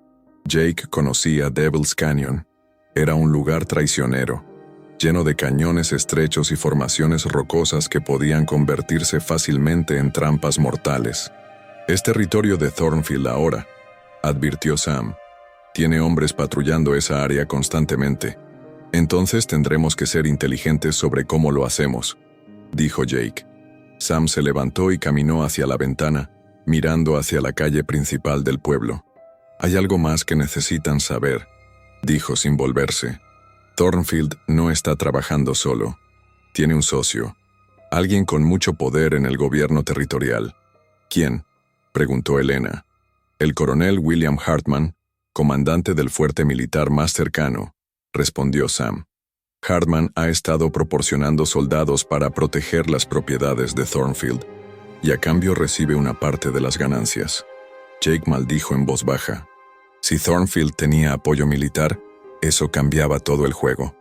Jake conocía Devil's Canyon. Era un lugar traicionero, lleno de cañones estrechos y formaciones rocosas que podían convertirse fácilmente en trampas mortales. «Es territorio de Thornfield ahora», advirtió Sam. «Tiene hombres patrullando esa área constantemente. Entonces tendremos que ser inteligentes sobre cómo lo hacemos». dijo Jake. Sam se levantó y caminó hacia la ventana, mirando hacia la calle principal del pueblo. Hay algo más que necesitan saber, dijo sin volverse. Thornfield no está trabajando solo. Tiene un socio, alguien con mucho poder en el gobierno territorial. ¿Quién?, preguntó Elena. El coronel William Hartman, comandante del fuerte militar más cercano, respondió Sam. Hartman ha estado proporcionando soldados para proteger las propiedades de Thornfield, y a cambio recibe una parte de las ganancias. Jake maldijo en voz baja. Si Thornfield tenía apoyo militar, eso cambiaba todo el juego.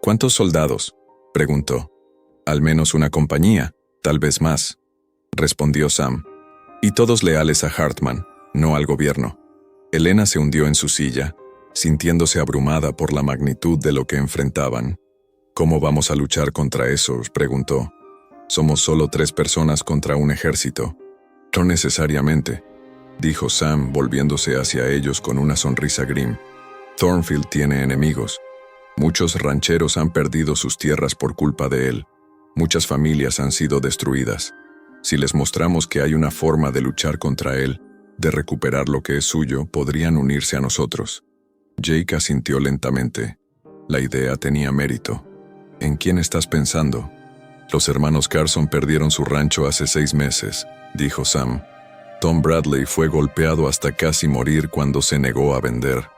¿Cuántos soldados?, preguntó. Al menos una compañía, tal vez más, respondió Sam. Y todos leales a Hartman, no al gobierno. Elena se hundió en su silla, sintiéndose abrumada por la magnitud de lo que enfrentaban. ¿Cómo vamos a luchar contra eso?, preguntó. Somos solo 3 personas contra un ejército. No necesariamente, dijo Sam, volviéndose hacia ellos con una sonrisa grim. Thornfield tiene enemigos. Muchos rancheros han perdido sus tierras por culpa de él. Muchas familias han sido destruidas. Si les mostramos que hay una forma de luchar contra él, de recuperar lo que es suyo, podrían unirse a nosotros. Jake asintió lentamente. La idea tenía mérito. ¿En quién estás pensando? Los hermanos Carson perdieron su rancho hace 6 meses, dijo Sam. Tom Bradley fue golpeado hasta casi morir cuando se negó a vender.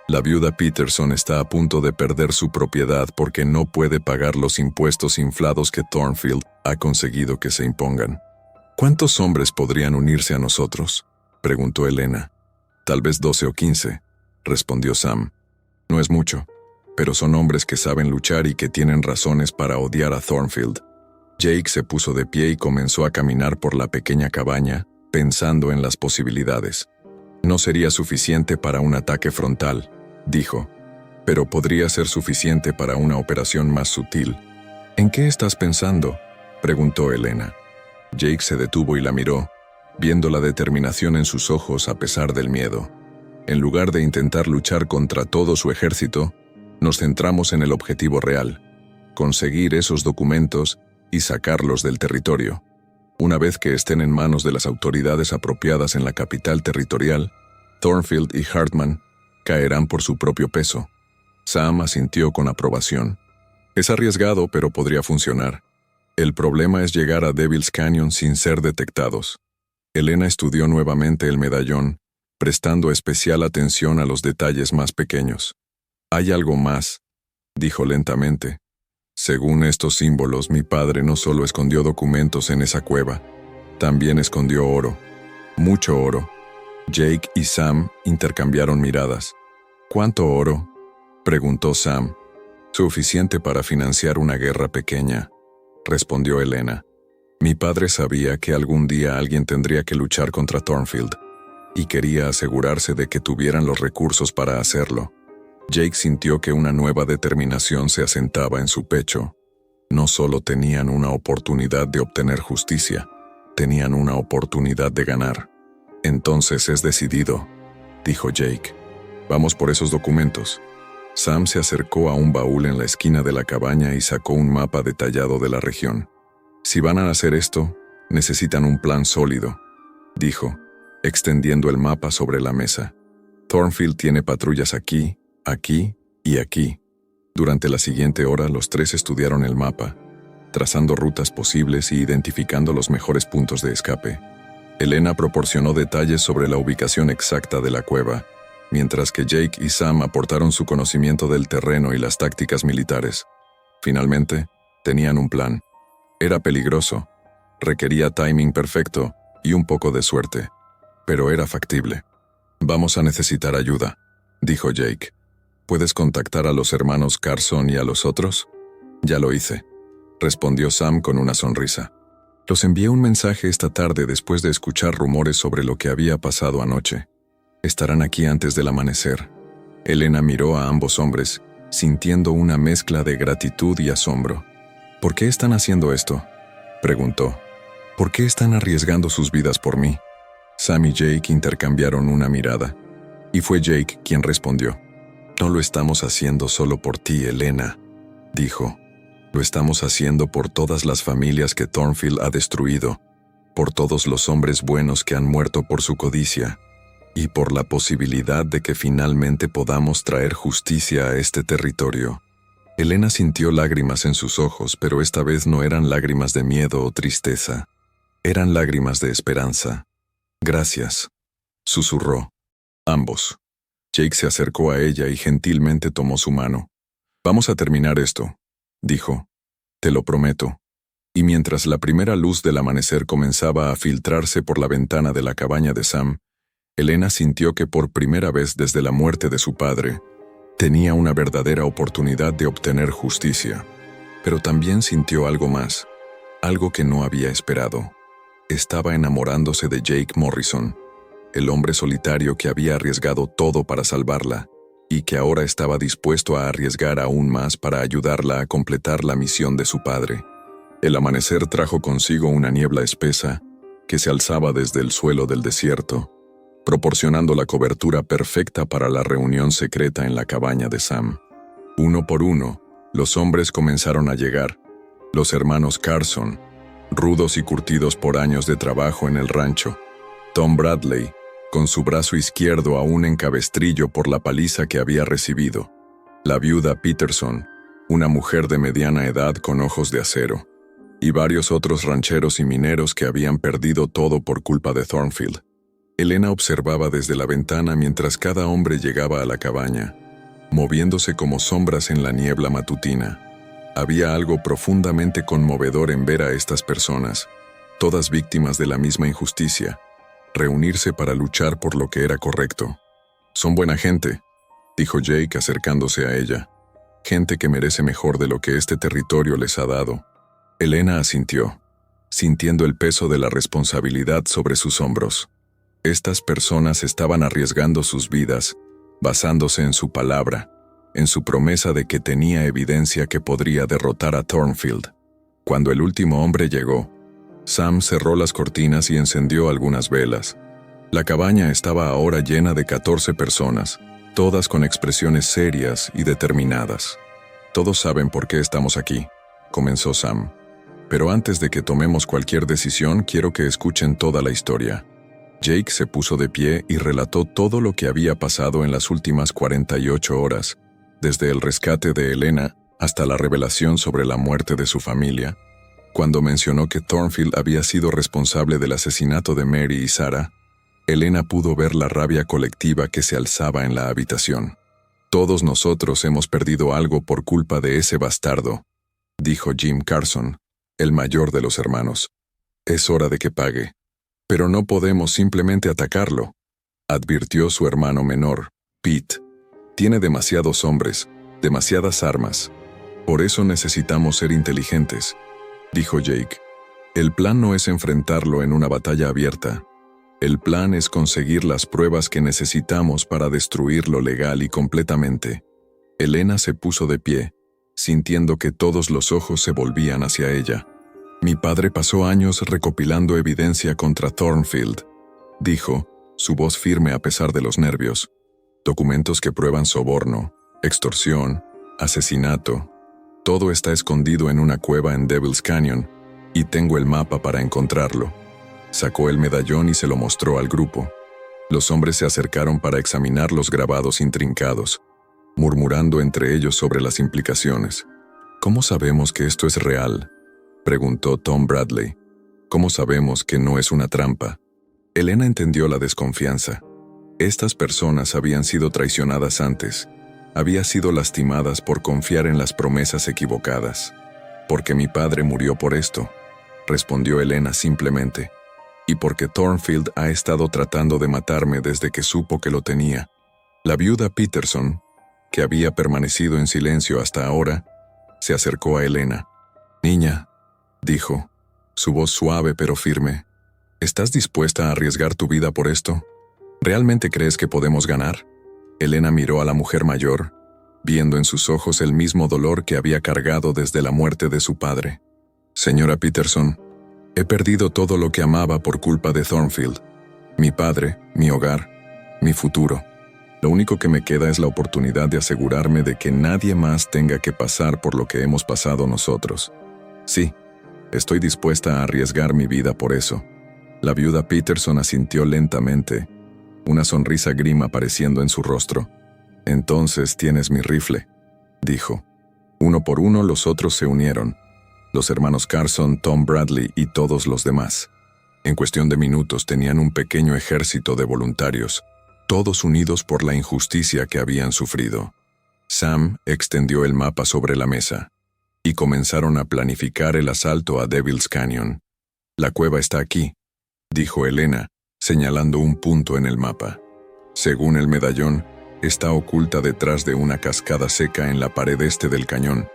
La viuda Peterson está a punto de perder su propiedad porque no puede pagar los impuestos inflados que Thornfield ha conseguido que se impongan. ¿Cuántos hombres podrían unirse a nosotros?, preguntó Elena. Tal vez 12 o 15, respondió Sam. No es mucho, pero son hombres que saben luchar y que tienen razones para odiar a Thornfield. Jake se puso de pie y comenzó a caminar por la pequeña cabaña, pensando en las posibilidades. No sería suficiente para un ataque frontal, dijo, pero podría ser suficiente para una operación más sutil. ¿En qué estás pensando?, preguntó Elena. Jake se detuvo y la miró, viendo la determinación en sus ojos a pesar del miedo. En lugar de intentar luchar contra todo su ejército, nos centramos en el objetivo real: conseguir esos documentos y sacarlos del territorio. Una vez que estén en manos de las autoridades apropiadas en la capital territorial, Thornfield y Hartman caerán por su propio peso. Sam asintió con aprobación. Es arriesgado, pero podría funcionar. El problema es llegar a Devil's Canyon sin ser detectados. Elena estudió nuevamente el medallón, prestando especial atención a los detalles más pequeños. Hay algo más, dijo lentamente. Según estos símbolos, mi padre no solo escondió documentos en esa cueva, también escondió oro. Mucho oro. Jake y Sam intercambiaron miradas. ¿Cuánto oro?, preguntó Sam. Suficiente para financiar una guerra pequeña, respondió Elena. Mi padre sabía que algún día alguien tendría que luchar contra Thornfield, y quería asegurarse de que tuvieran los recursos para hacerlo. Jake sintió que una nueva determinación se asentaba en su pecho. No solo tenían una oportunidad de obtener justicia, tenían una oportunidad de ganar. Entonces es decidido, dijo Jake. Vamos por esos documentos. Sam se acercó a un baúl en la esquina de la cabaña y sacó un mapa detallado de la región. Si van a hacer esto, necesitan un plan sólido, dijo, extendiendo el mapa sobre la mesa. Thornfield tiene patrullas aquí, aquí y aquí. Durante la siguiente hora, los 3 estudiaron el mapa, trazando rutas posibles y identificando los mejores puntos de escape. Elena proporcionó detalles sobre la ubicación exacta de la cueva, mientras que Jake y Sam aportaron su conocimiento del terreno y las tácticas militares. Finalmente, tenían un plan. Era peligroso, requería timing perfecto y un poco de suerte, pero era factible. Vamos a necesitar ayuda, dijo Jake. ¿Puedes contactar a los hermanos Carson y a los otros? Ya lo hice, respondió Sam con una sonrisa. Los envié un mensaje esta tarde después de escuchar rumores sobre lo que había pasado anoche. Estarán aquí antes del amanecer. Elena miró a ambos hombres, sintiendo una mezcla de gratitud y asombro. ¿Por qué están haciendo esto?, preguntó. ¿Por qué están arriesgando sus vidas por mí? Sam y Jake intercambiaron una mirada, y fue Jake quien respondió. No lo estamos haciendo solo por ti, Elena, dijo. Lo estamos haciendo por todas las familias que Thornfield ha destruido, por todos los hombres buenos que han muerto por su codicia, y por la posibilidad de que finalmente podamos traer justicia a este territorio. Elena sintió lágrimas en sus ojos, pero esta vez no eran lágrimas de miedo o tristeza. Eran lágrimas de esperanza. «Gracias», susurró. Ambos. Jake se acercó a ella y gentilmente tomó su mano. «Vamos a terminar esto», dijo. «Te lo prometo». Y mientras la primera luz del amanecer comenzaba a filtrarse por la ventana de la cabaña de Sam, Elena sintió que por primera vez desde la muerte de su padre, tenía una verdadera oportunidad de obtener justicia. Pero también sintió algo más, algo que no había esperado. Estaba enamorándose de Jake Morrison, el hombre solitario que había arriesgado todo para salvarla, y que ahora estaba dispuesto a arriesgar aún más para ayudarla a completar la misión de su padre. El amanecer trajo consigo una niebla espesa que se alzaba desde el suelo del desierto, proporcionando la cobertura perfecta para la reunión secreta en la cabaña de Sam. Uno por uno, los hombres comenzaron a llegar. Los hermanos Carson, rudos y curtidos por años de trabajo en el rancho. Tom Bradley, con su brazo izquierdo aún en cabestrillo por la paliza que había recibido. La viuda Peterson, una mujer de mediana edad con ojos de acero. Y varios otros rancheros y mineros que habían perdido todo por culpa de Thornfield. Elena observaba desde la ventana mientras cada hombre llegaba a la cabaña, moviéndose como sombras en la niebla matutina. Había algo profundamente conmovedor en ver a estas personas, todas víctimas de la misma injusticia, reunirse para luchar por lo que era correcto. «Son buena gente», dijo Jake acercándose a ella. «Gente que merece mejor de lo que este territorio les ha dado». Elena asintió, sintiendo el peso de la responsabilidad sobre sus hombros. Estas personas estaban arriesgando sus vidas, basándose en su palabra, en su promesa de que tenía evidencia que podría derrotar a Thornfield. Cuando el último hombre llegó, Sam cerró las cortinas y encendió algunas velas. La cabaña estaba ahora llena de 14 personas, todas con expresiones serias y determinadas. «Todos saben por qué estamos aquí», comenzó Sam. «Pero antes de que tomemos cualquier decisión, quiero que escuchen toda la historia». Jake se puso de pie y relató todo lo que había pasado en las últimas 48 horas, desde el rescate de Elena hasta la revelación sobre la muerte de su familia. Cuando mencionó que Thornfield había sido responsable del asesinato de Mary y Sarah, Elena pudo ver la rabia colectiva que se alzaba en la habitación. «Todos nosotros hemos perdido algo por culpa de ese bastardo», dijo Jim Carson, el mayor de los hermanos. «Es hora de que pague». «Pero no podemos simplemente atacarlo», advirtió su hermano menor, Pete. «Tiene demasiados hombres, demasiadas armas. Por eso necesitamos ser inteligentes», dijo Jake. «El plan no es enfrentarlo en una batalla abierta. El plan es conseguir las pruebas que necesitamos para destruirlo legal y completamente». Elena se puso de pie, sintiendo que todos los ojos se volvían hacia ella. «Mi padre pasó años recopilando evidencia contra Thornfield», dijo, su voz firme a pesar de los nervios. «Documentos que prueban soborno, extorsión, asesinato. Todo está escondido en una cueva en Devil's Canyon, y tengo el mapa para encontrarlo». Sacó el medallón y se lo mostró al grupo. Los hombres se acercaron para examinar los grabados intrincados, murmurando entre ellos sobre las implicaciones. «¿Cómo sabemos que esto es real?», preguntó Tom Bradley. «¿Cómo sabemos que no es una trampa?». Elena entendió la desconfianza. Estas personas habían sido traicionadas antes, habían sido lastimadas por confiar en las promesas equivocadas. «Porque mi padre murió por esto», respondió Elena simplemente. «Y porque Thornfield ha estado tratando de matarme desde que supo que lo tenía». La viuda Peterson, que había permanecido en silencio hasta ahora, se acercó a Elena. «Niña», dijo, su voz suave pero firme, «¿estás dispuesta a arriesgar tu vida por esto? ¿Realmente crees que podemos ganar?». Elena miró a la mujer mayor, viendo en sus ojos el mismo dolor que había cargado desde la muerte de su padre. «Señora Peterson, he perdido todo lo que amaba por culpa de Thornfield. Mi padre, mi hogar, mi futuro. Lo único que me queda es la oportunidad de asegurarme de que nadie más tenga que pasar por lo que hemos pasado nosotros. Sí, estoy dispuesta a arriesgar mi vida por eso. La viuda Peterson asintió lentamente, una sonrisa grima apareciendo en su rostro. Entonces tienes mi rifle, dijo. Uno por uno los otros se unieron. Los hermanos Carson, Tom Bradley y todos los demás. En cuestión de minutos tenían un pequeño ejército de voluntarios, todos unidos por la injusticia que habían sufrido. Sam extendió el mapa sobre la mesa, y comenzaron a planificar el asalto a Devil's Canyon. La cueva está aquí, dijo Elena, señalando un punto en el mapa. Según el medallón, está oculta detrás de una cascada seca en la pared este del cañón.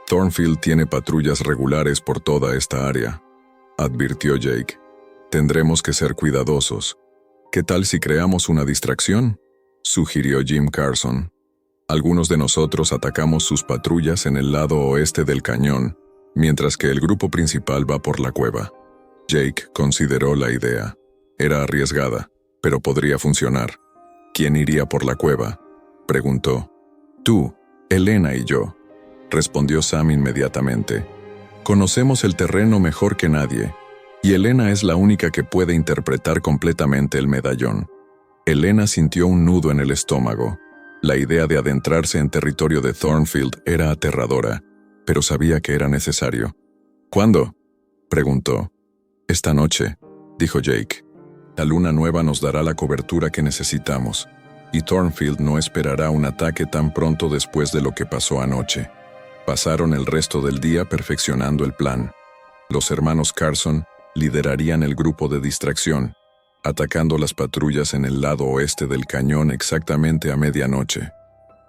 Thornfield tiene patrullas regulares por toda esta área, advirtió Jake. Tendremos que ser cuidadosos. ¿Qué tal si creamos una distracción?, sugirió Jim Carson. Algunos de nosotros atacamos sus patrullas en el lado oeste del cañón, mientras que el grupo principal va por la cueva. Jake consideró la idea. Era arriesgada, pero podría funcionar. ¿Quién iría por la cueva?, preguntó. Tú, Elena y yo, respondió Sam inmediatamente. Conocemos el terreno mejor que nadie, y Elena es la única que puede interpretar completamente el medallón. Elena sintió un nudo en el estómago. La idea de adentrarse en territorio de Thornfield era aterradora, pero sabía que era necesario. ¿Cuándo?, preguntó. Esta noche, dijo Jake. La luna nueva nos dará la cobertura que necesitamos, y Thornfield no esperará un ataque tan pronto después de lo que pasó anoche. Pasaron el resto del día perfeccionando el plan. Los hermanos Carson liderarían el grupo de distracción, atacando las patrullas en el lado oeste del cañón exactamente a medianoche.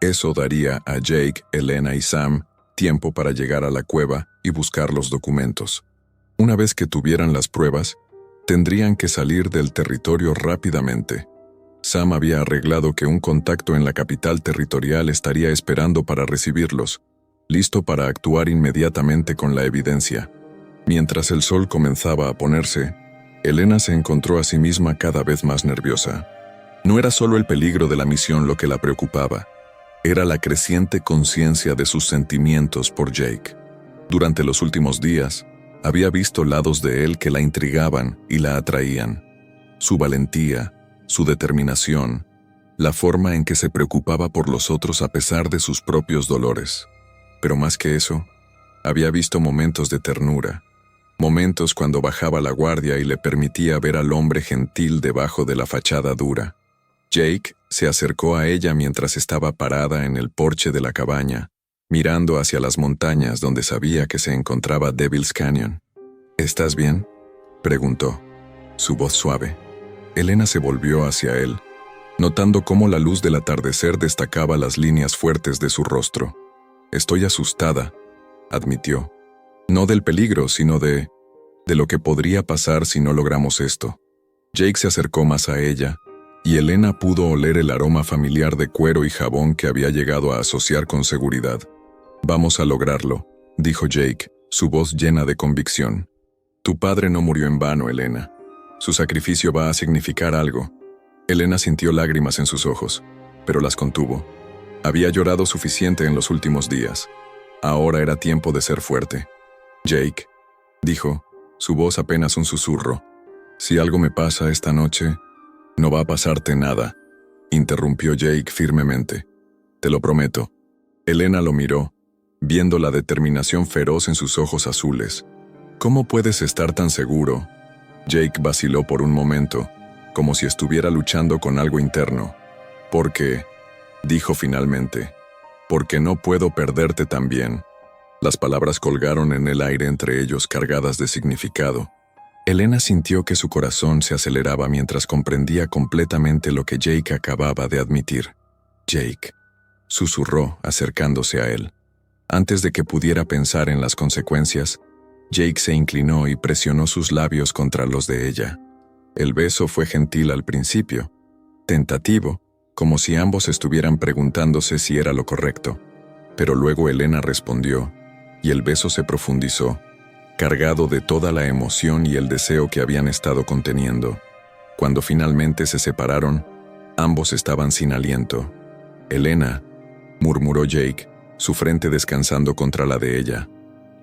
Eso daría a Jake, Elena y Sam tiempo para llegar a la cueva y buscar los documentos. Una vez que tuvieran las pruebas, tendrían que salir del territorio rápidamente. Sam había arreglado que un contacto en la capital territorial estaría esperando para recibirlos, listo para actuar inmediatamente con la evidencia. Mientras el sol comenzaba a ponerse, Elena se encontró a sí misma cada vez más nerviosa. No era solo el peligro de la misión lo que la preocupaba, era la creciente conciencia de sus sentimientos por Jake. Durante los últimos días, había visto lados de él que la intrigaban y la atraían. Su valentía, su determinación, la forma en que se preocupaba por los otros a pesar de sus propios dolores. Pero más que eso, había visto momentos de ternura, momentos cuando bajaba la guardia y le permitía ver al hombre gentil debajo de la fachada dura. Jake se acercó a ella mientras estaba parada en el porche de la cabaña, mirando hacia las montañas donde sabía que se encontraba Devil's Canyon. ¿Estás bien?, preguntó, su voz suave. Elena se volvió hacia él, notando cómo la luz del atardecer destacaba las líneas fuertes de su rostro. Estoy asustada, admitió. No del peligro, sino de lo que podría pasar si no logramos esto. Jake se acercó más a ella, y Elena pudo oler el aroma familiar de cuero y jabón que había llegado a asociar con seguridad. Vamos a lograrlo, dijo Jake, su voz llena de convicción. Tu padre no murió en vano, Elena. Su sacrificio va a significar algo. Elena sintió lágrimas en sus ojos, pero las contuvo. Había llorado suficiente en los últimos días. Ahora era tiempo de ser fuerte. Jake, dijo, su voz apenas un susurro. Si algo me pasa esta noche, no va a pasarte nada, interrumpió Jake firmemente. Te lo prometo. Elena lo miró, viendo la determinación feroz en sus ojos azules. ¿Cómo puedes estar tan seguro? Jake vaciló por un momento, como si estuviera luchando con algo interno. Porque, dijo finalmente, porque no puedo perderte también. Las palabras colgaron en el aire entre ellos cargadas de significado. Elena sintió que su corazón se aceleraba mientras comprendía completamente lo que Jake acababa de admitir. Jake, susurró acercándose a él. Antes de que pudiera pensar en las consecuencias, Jake se inclinó y presionó sus labios contra los de ella. El beso fue gentil al principio, tentativo, como si ambos estuvieran preguntándose si era lo correcto. Pero luego Elena respondió, y el beso se profundizó, cargado de toda la emoción y el deseo que habían estado conteniendo. Cuando finalmente se separaron, Ambos estaban sin aliento. «Elena», murmuró Jake, su frente descansando contra la de ella.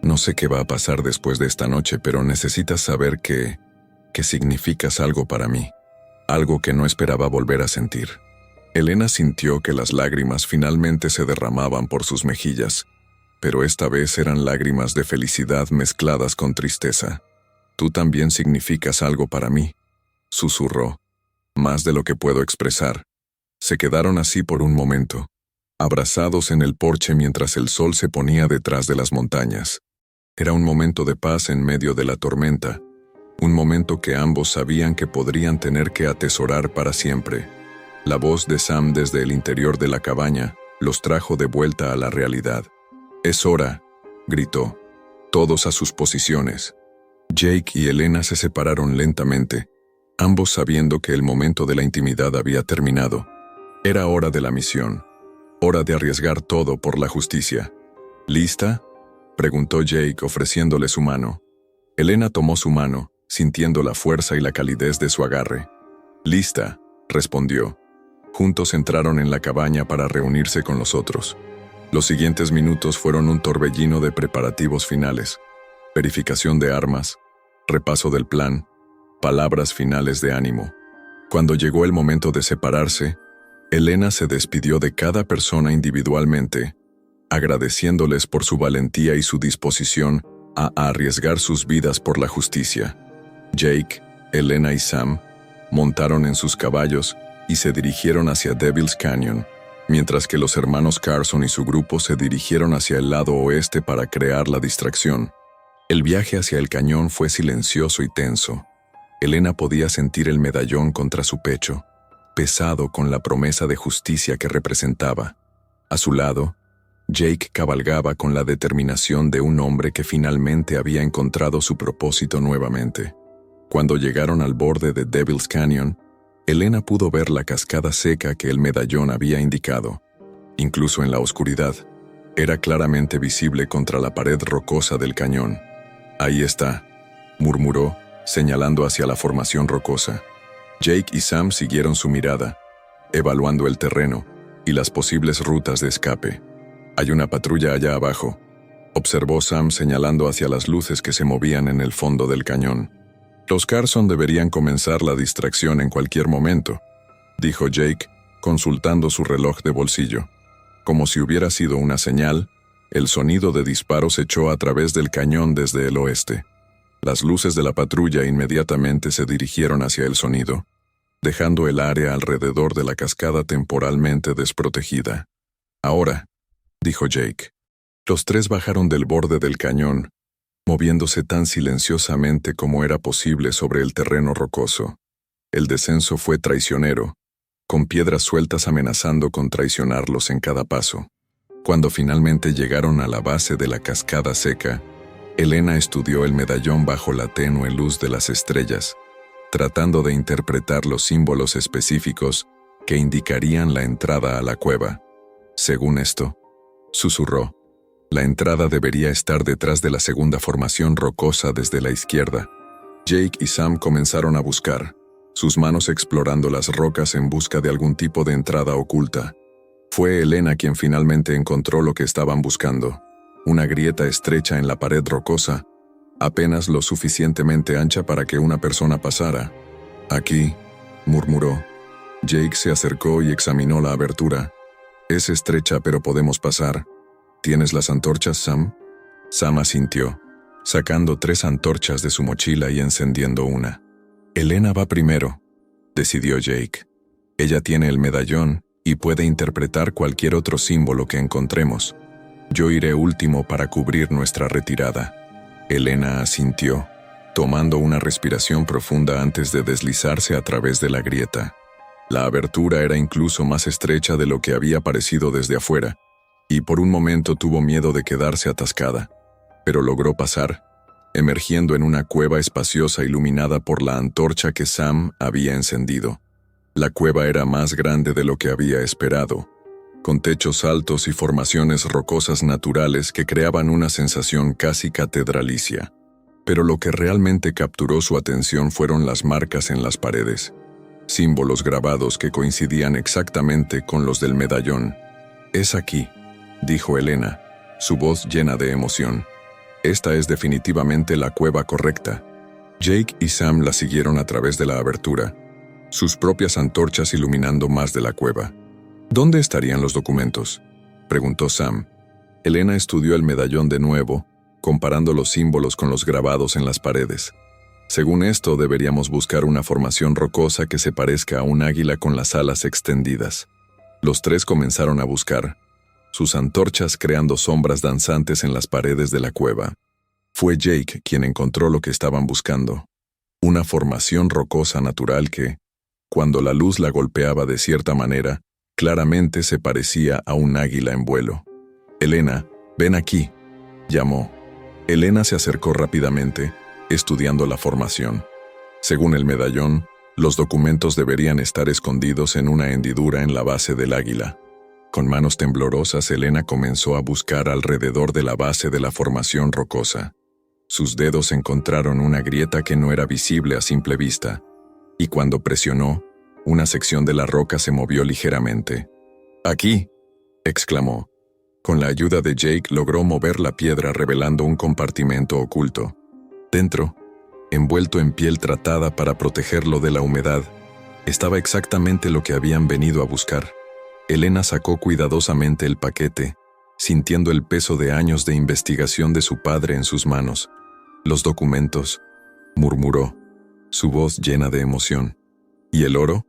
«No sé qué va a pasar después de esta noche, pero necesitas saber que significas algo para mí, algo que no esperaba volver a sentir». Elena sintió que las lágrimas finalmente se derramaban por sus mejillas, pero esta vez eran lágrimas de felicidad mezcladas con tristeza. «Tú también significas algo para mí», susurró, «más de lo que puedo expresar». Se quedaron así por un momento, abrazados en el porche mientras el sol se ponía detrás de las montañas. Era un momento de paz en medio de la tormenta, un momento que ambos sabían que podrían tener que atesorar para siempre. La voz de Sam desde el interior de la cabaña los trajo de vuelta a la realidad. «Es hora», gritó. «Todos a sus posiciones». Jake y Elena se separaron lentamente, ambos sabiendo que el momento de la intimidad había terminado. Era hora de la misión, hora de arriesgar todo por la justicia. «¿Lista?», preguntó Jake ofreciéndole su mano. Elena tomó su mano, sintiendo la fuerza y la calidez de su agarre. «Lista», respondió. Juntos entraron en la cabaña para reunirse con los otros. Los siguientes minutos fueron un torbellino de preparativos finales, verificación de armas, repaso del plan, palabras finales de ánimo. Cuando llegó el momento de separarse, Elena se despidió de cada persona individualmente, agradeciéndoles por su valentía y su disposición a arriesgar sus vidas por la justicia. Jake, Elena y Sam montaron en sus caballos y se dirigieron hacia Devil's Canyon, mientras que los hermanos Carson y su grupo se dirigieron hacia el lado oeste para crear la distracción. El viaje hacia el cañón fue silencioso y tenso. Elena podía sentir el medallón contra su pecho, pesado con la promesa de justicia que representaba. A su lado, Jake cabalgaba con la determinación de un hombre que finalmente había encontrado su propósito nuevamente. Cuando llegaron al borde de Devil's Canyon, Elena pudo ver la cascada seca que el medallón había indicado. Incluso en la oscuridad, era claramente visible contra la pared rocosa del cañón. «Ahí está», murmuró, señalando hacia la formación rocosa. Jake y Sam siguieron su mirada, evaluando el terreno y las posibles rutas de escape. «Hay una patrulla allá abajo», observó Sam señalando hacia las luces que se movían en el fondo del cañón. «Los Carson deberían comenzar la distracción en cualquier momento», dijo Jake, consultando su reloj de bolsillo. Como si hubiera sido una señal, el sonido de disparos echó a través del cañón desde el oeste. Las luces de la patrulla inmediatamente se dirigieron hacia el sonido, dejando el área alrededor de la cascada temporalmente desprotegida. «Ahora», dijo Jake. Los tres bajaron del borde del cañón, moviéndose tan silenciosamente como era posible sobre el terreno rocoso. El descenso fue traicionero, con piedras sueltas amenazando con traicionarlos en cada paso. Cuando finalmente llegaron a la base de la cascada seca, Elena estudió el medallón bajo la tenue luz de las estrellas, tratando de interpretar los símbolos específicos que indicarían la entrada a la cueva. «Según esto», susurró, «la entrada debería estar detrás de la segunda formación rocosa desde la izquierda». Jake y Sam comenzaron a buscar, sus manos explorando las rocas en busca de algún tipo de entrada oculta. Fue Elena quien finalmente encontró lo que estaban buscando, una grieta estrecha en la pared rocosa, apenas lo suficientemente ancha para que una persona pasara. «Aquí», murmuró. Jake se acercó y examinó la abertura. «Es estrecha, pero podemos pasar. ¿Tienes las antorchas, Sam?» Sam asintió, sacando 3 antorchas de su mochila y encendiendo una. «Elena va primero», decidió Jake. «Ella tiene el medallón y puede interpretar cualquier otro símbolo que encontremos. Yo iré último para cubrir nuestra retirada». Elena asintió, tomando una respiración profunda antes de deslizarse a través de la grieta. La abertura era incluso más estrecha de lo que había parecido desde afuera, y por un momento tuvo miedo de quedarse atascada, pero logró pasar, emergiendo en una cueva espaciosa iluminada por la antorcha que Sam había encendido. La cueva era más grande de lo que había esperado, con techos altos y formaciones rocosas naturales que creaban una sensación casi catedralicia. Pero lo que realmente capturó su atención fueron las marcas en las paredes. símbolos grabados que coincidían exactamente con los del medallón. «Es aquí», dijo Elena, su voz llena de emoción. «Esta es definitivamente la cueva correcta». Jake y Sam la siguieron a través de la abertura, sus propias antorchas iluminando más de la cueva. «¿Dónde estarían los documentos?», preguntó Sam. Elena estudió el medallón de nuevo, comparando los símbolos con los grabados en las paredes. «Según esto, deberíamos buscar una formación rocosa que se parezca a un águila con las alas extendidas». Los tres comenzaron a buscar, sus antorchas creando sombras danzantes en las paredes de la cueva. Fue Jake quien encontró lo que estaban buscando, una formación rocosa natural que, cuando la luz la golpeaba de cierta manera, claramente se parecía a un águila en vuelo. «Elena, ven aquí», llamó. Elena se acercó rápidamente, estudiando la formación. Según el medallón, los documentos deberían estar escondidos en una hendidura en la base del águila. Con manos temblorosas, Elena comenzó a buscar alrededor de la base de la formación rocosa. Sus dedos encontraron una grieta que no era visible a simple vista, y cuando presionó, una sección de la roca se movió ligeramente. «¡Aquí!», exclamó. Con la ayuda de Jake logró mover la piedra revelando un compartimento oculto. Dentro, envuelto en piel tratada para protegerlo de la humedad, estaba exactamente lo que habían venido a buscar. Elena sacó cuidadosamente el paquete, sintiendo el peso de años de investigación de su padre en sus manos. «Los documentos», murmuró, su voz llena de emoción. «¿Y el oro?»,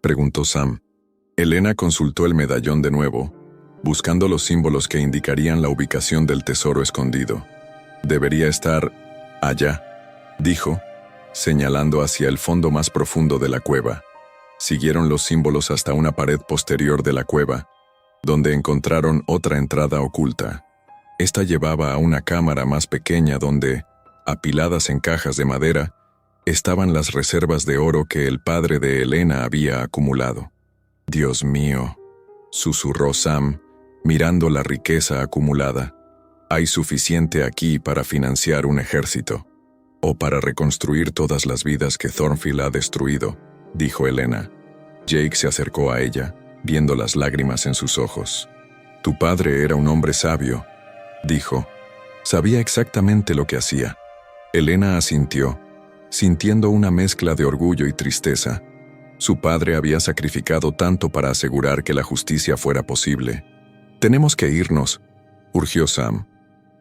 preguntó Sam. Elena consultó el medallón de nuevo, buscando los símbolos que indicarían la ubicación del tesoro escondido. «Debería estar allá», dijo, señalando hacia el fondo más profundo de la cueva. Siguieron los símbolos hasta una pared posterior de la cueva, donde encontraron otra entrada oculta. Esta llevaba a una cámara más pequeña donde, apiladas en cajas de madera, estaban las reservas de oro que el padre de Elena había acumulado. «Dios mío», susurró Sam, mirando la riqueza acumulada. «Hay suficiente aquí para financiar un ejército, o para reconstruir todas las vidas que Thornfield ha destruido», dijo Elena. Jake se acercó a ella, viendo las lágrimas en sus ojos. «Tu padre era un hombre sabio», dijo. «Sabía exactamente lo que hacía». Elena asintió, sintiendo una mezcla de orgullo y tristeza. Su padre había sacrificado tanto para asegurar que la justicia fuera posible. «Tenemos que irnos», urgió Sam.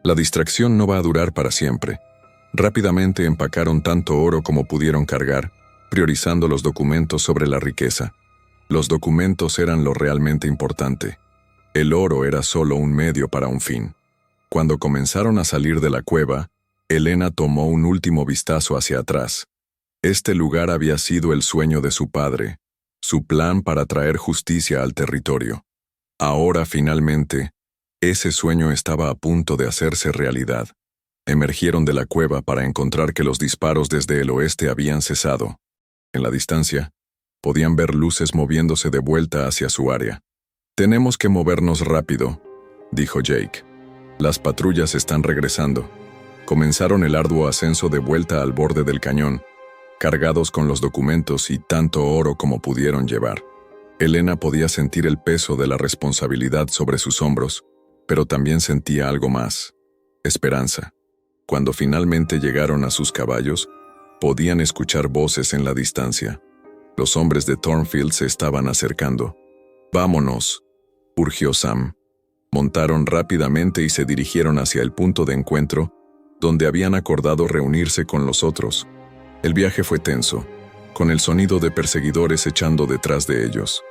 «La distracción no va a durar para siempre». Rápidamente empacaron tanto oro como pudieron cargar, priorizando los documentos sobre la riqueza. Los documentos eran lo realmente importante. El oro era solo un medio para un fin. Cuando comenzaron a salir de la cueva, Elena tomó un último vistazo hacia atrás. Este lugar había sido el sueño de su padre, su plan para traer justicia al territorio. Ahora, finalmente, ese sueño estaba a punto de hacerse realidad. Emergieron de la cueva para encontrar que los disparos desde el oeste habían cesado. En la distancia, podían ver luces moviéndose de vuelta hacia su área. «Tenemos que movernos rápido», dijo Jake. «Las patrullas están regresando». Comenzaron el arduo ascenso de vuelta al borde del cañón, cargados con los documentos y tanto oro como pudieron llevar. Elena podía sentir el peso de la responsabilidad sobre sus hombros, pero también sentía algo más: esperanza. Cuando finalmente llegaron a sus caballos, podían escuchar voces en la distancia. Los hombres de Thornfield se estaban acercando. «Vámonos», urgió Sam. Montaron rápidamente y se dirigieron hacia el punto de encuentro, donde habían acordado reunirse con los otros. El viaje fue tenso, con el sonido de perseguidores echando detrás de ellos.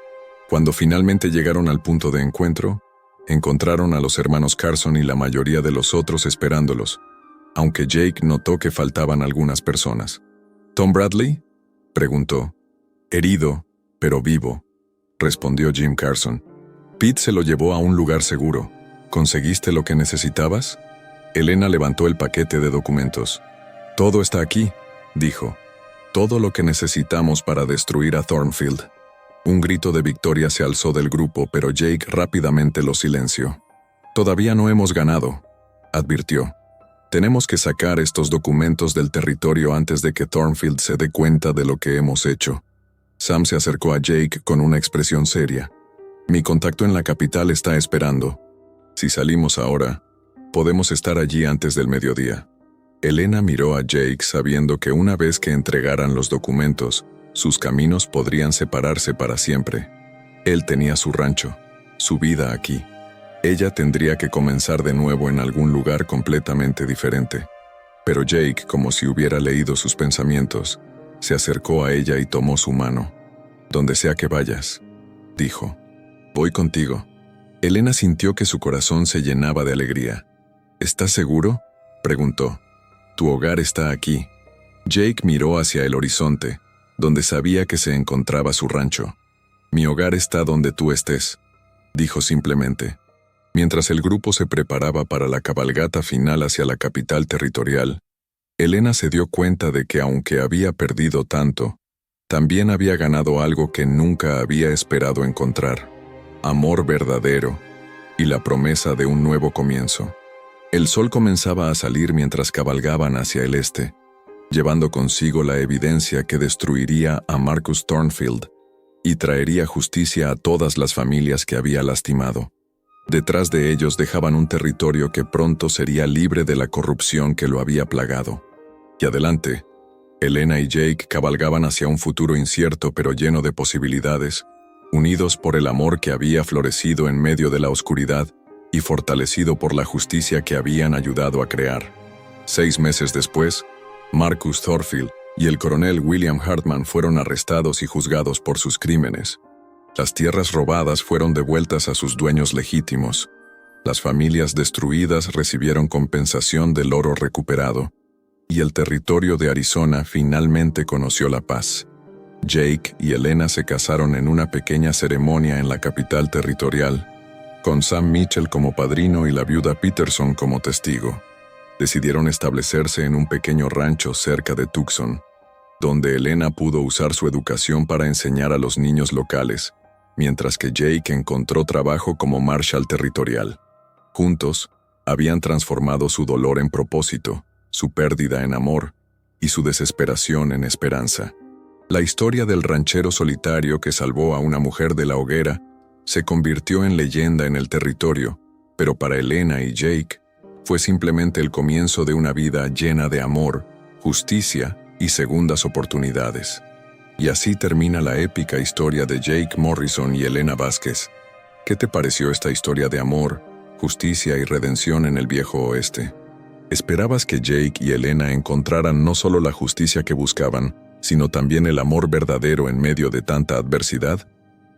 Cuando finalmente llegaron al punto de encuentro, encontraron a los hermanos Carson y la mayoría de los otros esperándolos, aunque Jake notó que faltaban algunas personas. «¿Tom Bradley?», preguntó. «Herido, pero vivo», respondió Jim Carson. «Pete se lo llevó a un lugar seguro. ¿Conseguiste lo que necesitabas?». Elena levantó el paquete de documentos. «Todo está aquí», dijo. «Todo lo que necesitamos para destruir a Thornfield». Un grito de victoria se alzó del grupo, pero Jake rápidamente lo silenció. «Todavía no hemos ganado», advirtió. «Tenemos que sacar estos documentos del territorio antes de que Thornfield se dé cuenta de lo que hemos hecho». Sam se acercó a Jake con una expresión seria. Mi contacto en la capital está esperando. Si salimos ahora, podemos estar allí antes del mediodía. Elena miró a Jake sabiendo que una vez que entregaran los documentos, sus caminos podrían separarse para siempre. Él tenía su rancho, su vida aquí. Ella tendría que comenzar de nuevo en algún lugar completamente diferente. Pero Jake, como si hubiera leído sus pensamientos, se acercó a ella y tomó su mano. Donde sea que vayas, dijo. Voy contigo. Elena sintió que su corazón se llenaba de alegría. ¿Estás seguro?, preguntó. Tu hogar está aquí. Jake miró hacia el horizonte, donde sabía que se encontraba su rancho. Mi hogar está donde tú estés, dijo simplemente. Mientras el grupo se preparaba para la cabalgata final hacia la capital territorial, Elena se dio cuenta de que aunque había perdido tanto, también había ganado algo que nunca había esperado encontrar: amor verdadero y la promesa de un nuevo comienzo. El sol comenzaba a salir mientras cabalgaban hacia el este, llevando consigo la evidencia que destruiría a Marcus Thornfield y traería justicia a todas las familias que había lastimado. Detrás de ellos dejaban un territorio que pronto sería libre de la corrupción que lo había plagado. Y adelante, Elena y Jake cabalgaban hacia un futuro incierto pero lleno de posibilidades, unidos por el amor que había florecido en medio de la oscuridad y fortalecido por la justicia que habían ayudado a crear. 6 meses después, Marcus Thornfield y el coronel William Hartman fueron arrestados y juzgados por sus crímenes. Las tierras robadas fueron devueltas a sus dueños legítimos. Las familias destruidas recibieron compensación del oro recuperado, y el territorio de Arizona finalmente conoció la paz. Jake y Elena se casaron en una pequeña ceremonia en la capital territorial, con Sam Mitchell como padrino y la viuda Peterson como testigo. Decidieron establecerse en un pequeño rancho cerca de Tucson, donde Elena pudo usar su educación para enseñar a los niños locales, mientras que Jake encontró trabajo como marshal territorial. Juntos, habían transformado su dolor en propósito, su pérdida en amor y su desesperación en esperanza. La historia del ranchero solitario que salvó a una mujer de la hoguera se convirtió en leyenda en el territorio, pero para Elena y Jake fue simplemente el comienzo de una vida llena de amor, justicia y segundas oportunidades. Y así termina la épica historia de Jake Morrison y Elena Vázquez. ¿Qué te pareció esta historia de amor, justicia y redención en el viejo oeste? ¿Esperabas que Jake y Elena encontraran no solo la justicia que buscaban, sino también el amor verdadero en medio de tanta adversidad?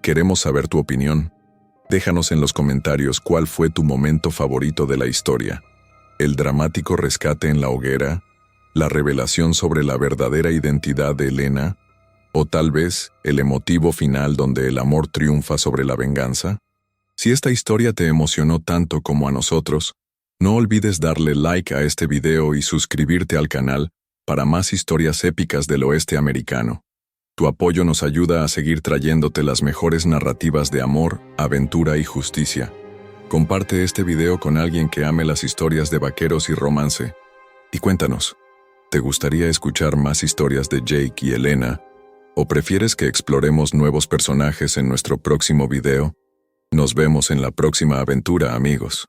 Queremos saber tu opinión. Déjanos en los comentarios cuál fue tu momento favorito de la historia. ¿El dramático rescate en la hoguera? ¿La revelación sobre la verdadera identidad de Elena? ¿O tal vez el emotivo final donde el amor triunfa sobre la venganza? Si esta historia te emocionó tanto como a nosotros, no olvides darle like a este video y suscribirte al canal para más historias épicas del oeste americano. Tu apoyo nos ayuda a seguir trayéndote las mejores narrativas de amor, aventura y justicia. Comparte este video con alguien que ame las historias de vaqueros y romance. Y cuéntanos, ¿te gustaría escuchar más historias de Jake y Elena? ¿O prefieres que exploremos nuevos personajes en nuestro próximo video? Nos vemos en la próxima aventura, amigos.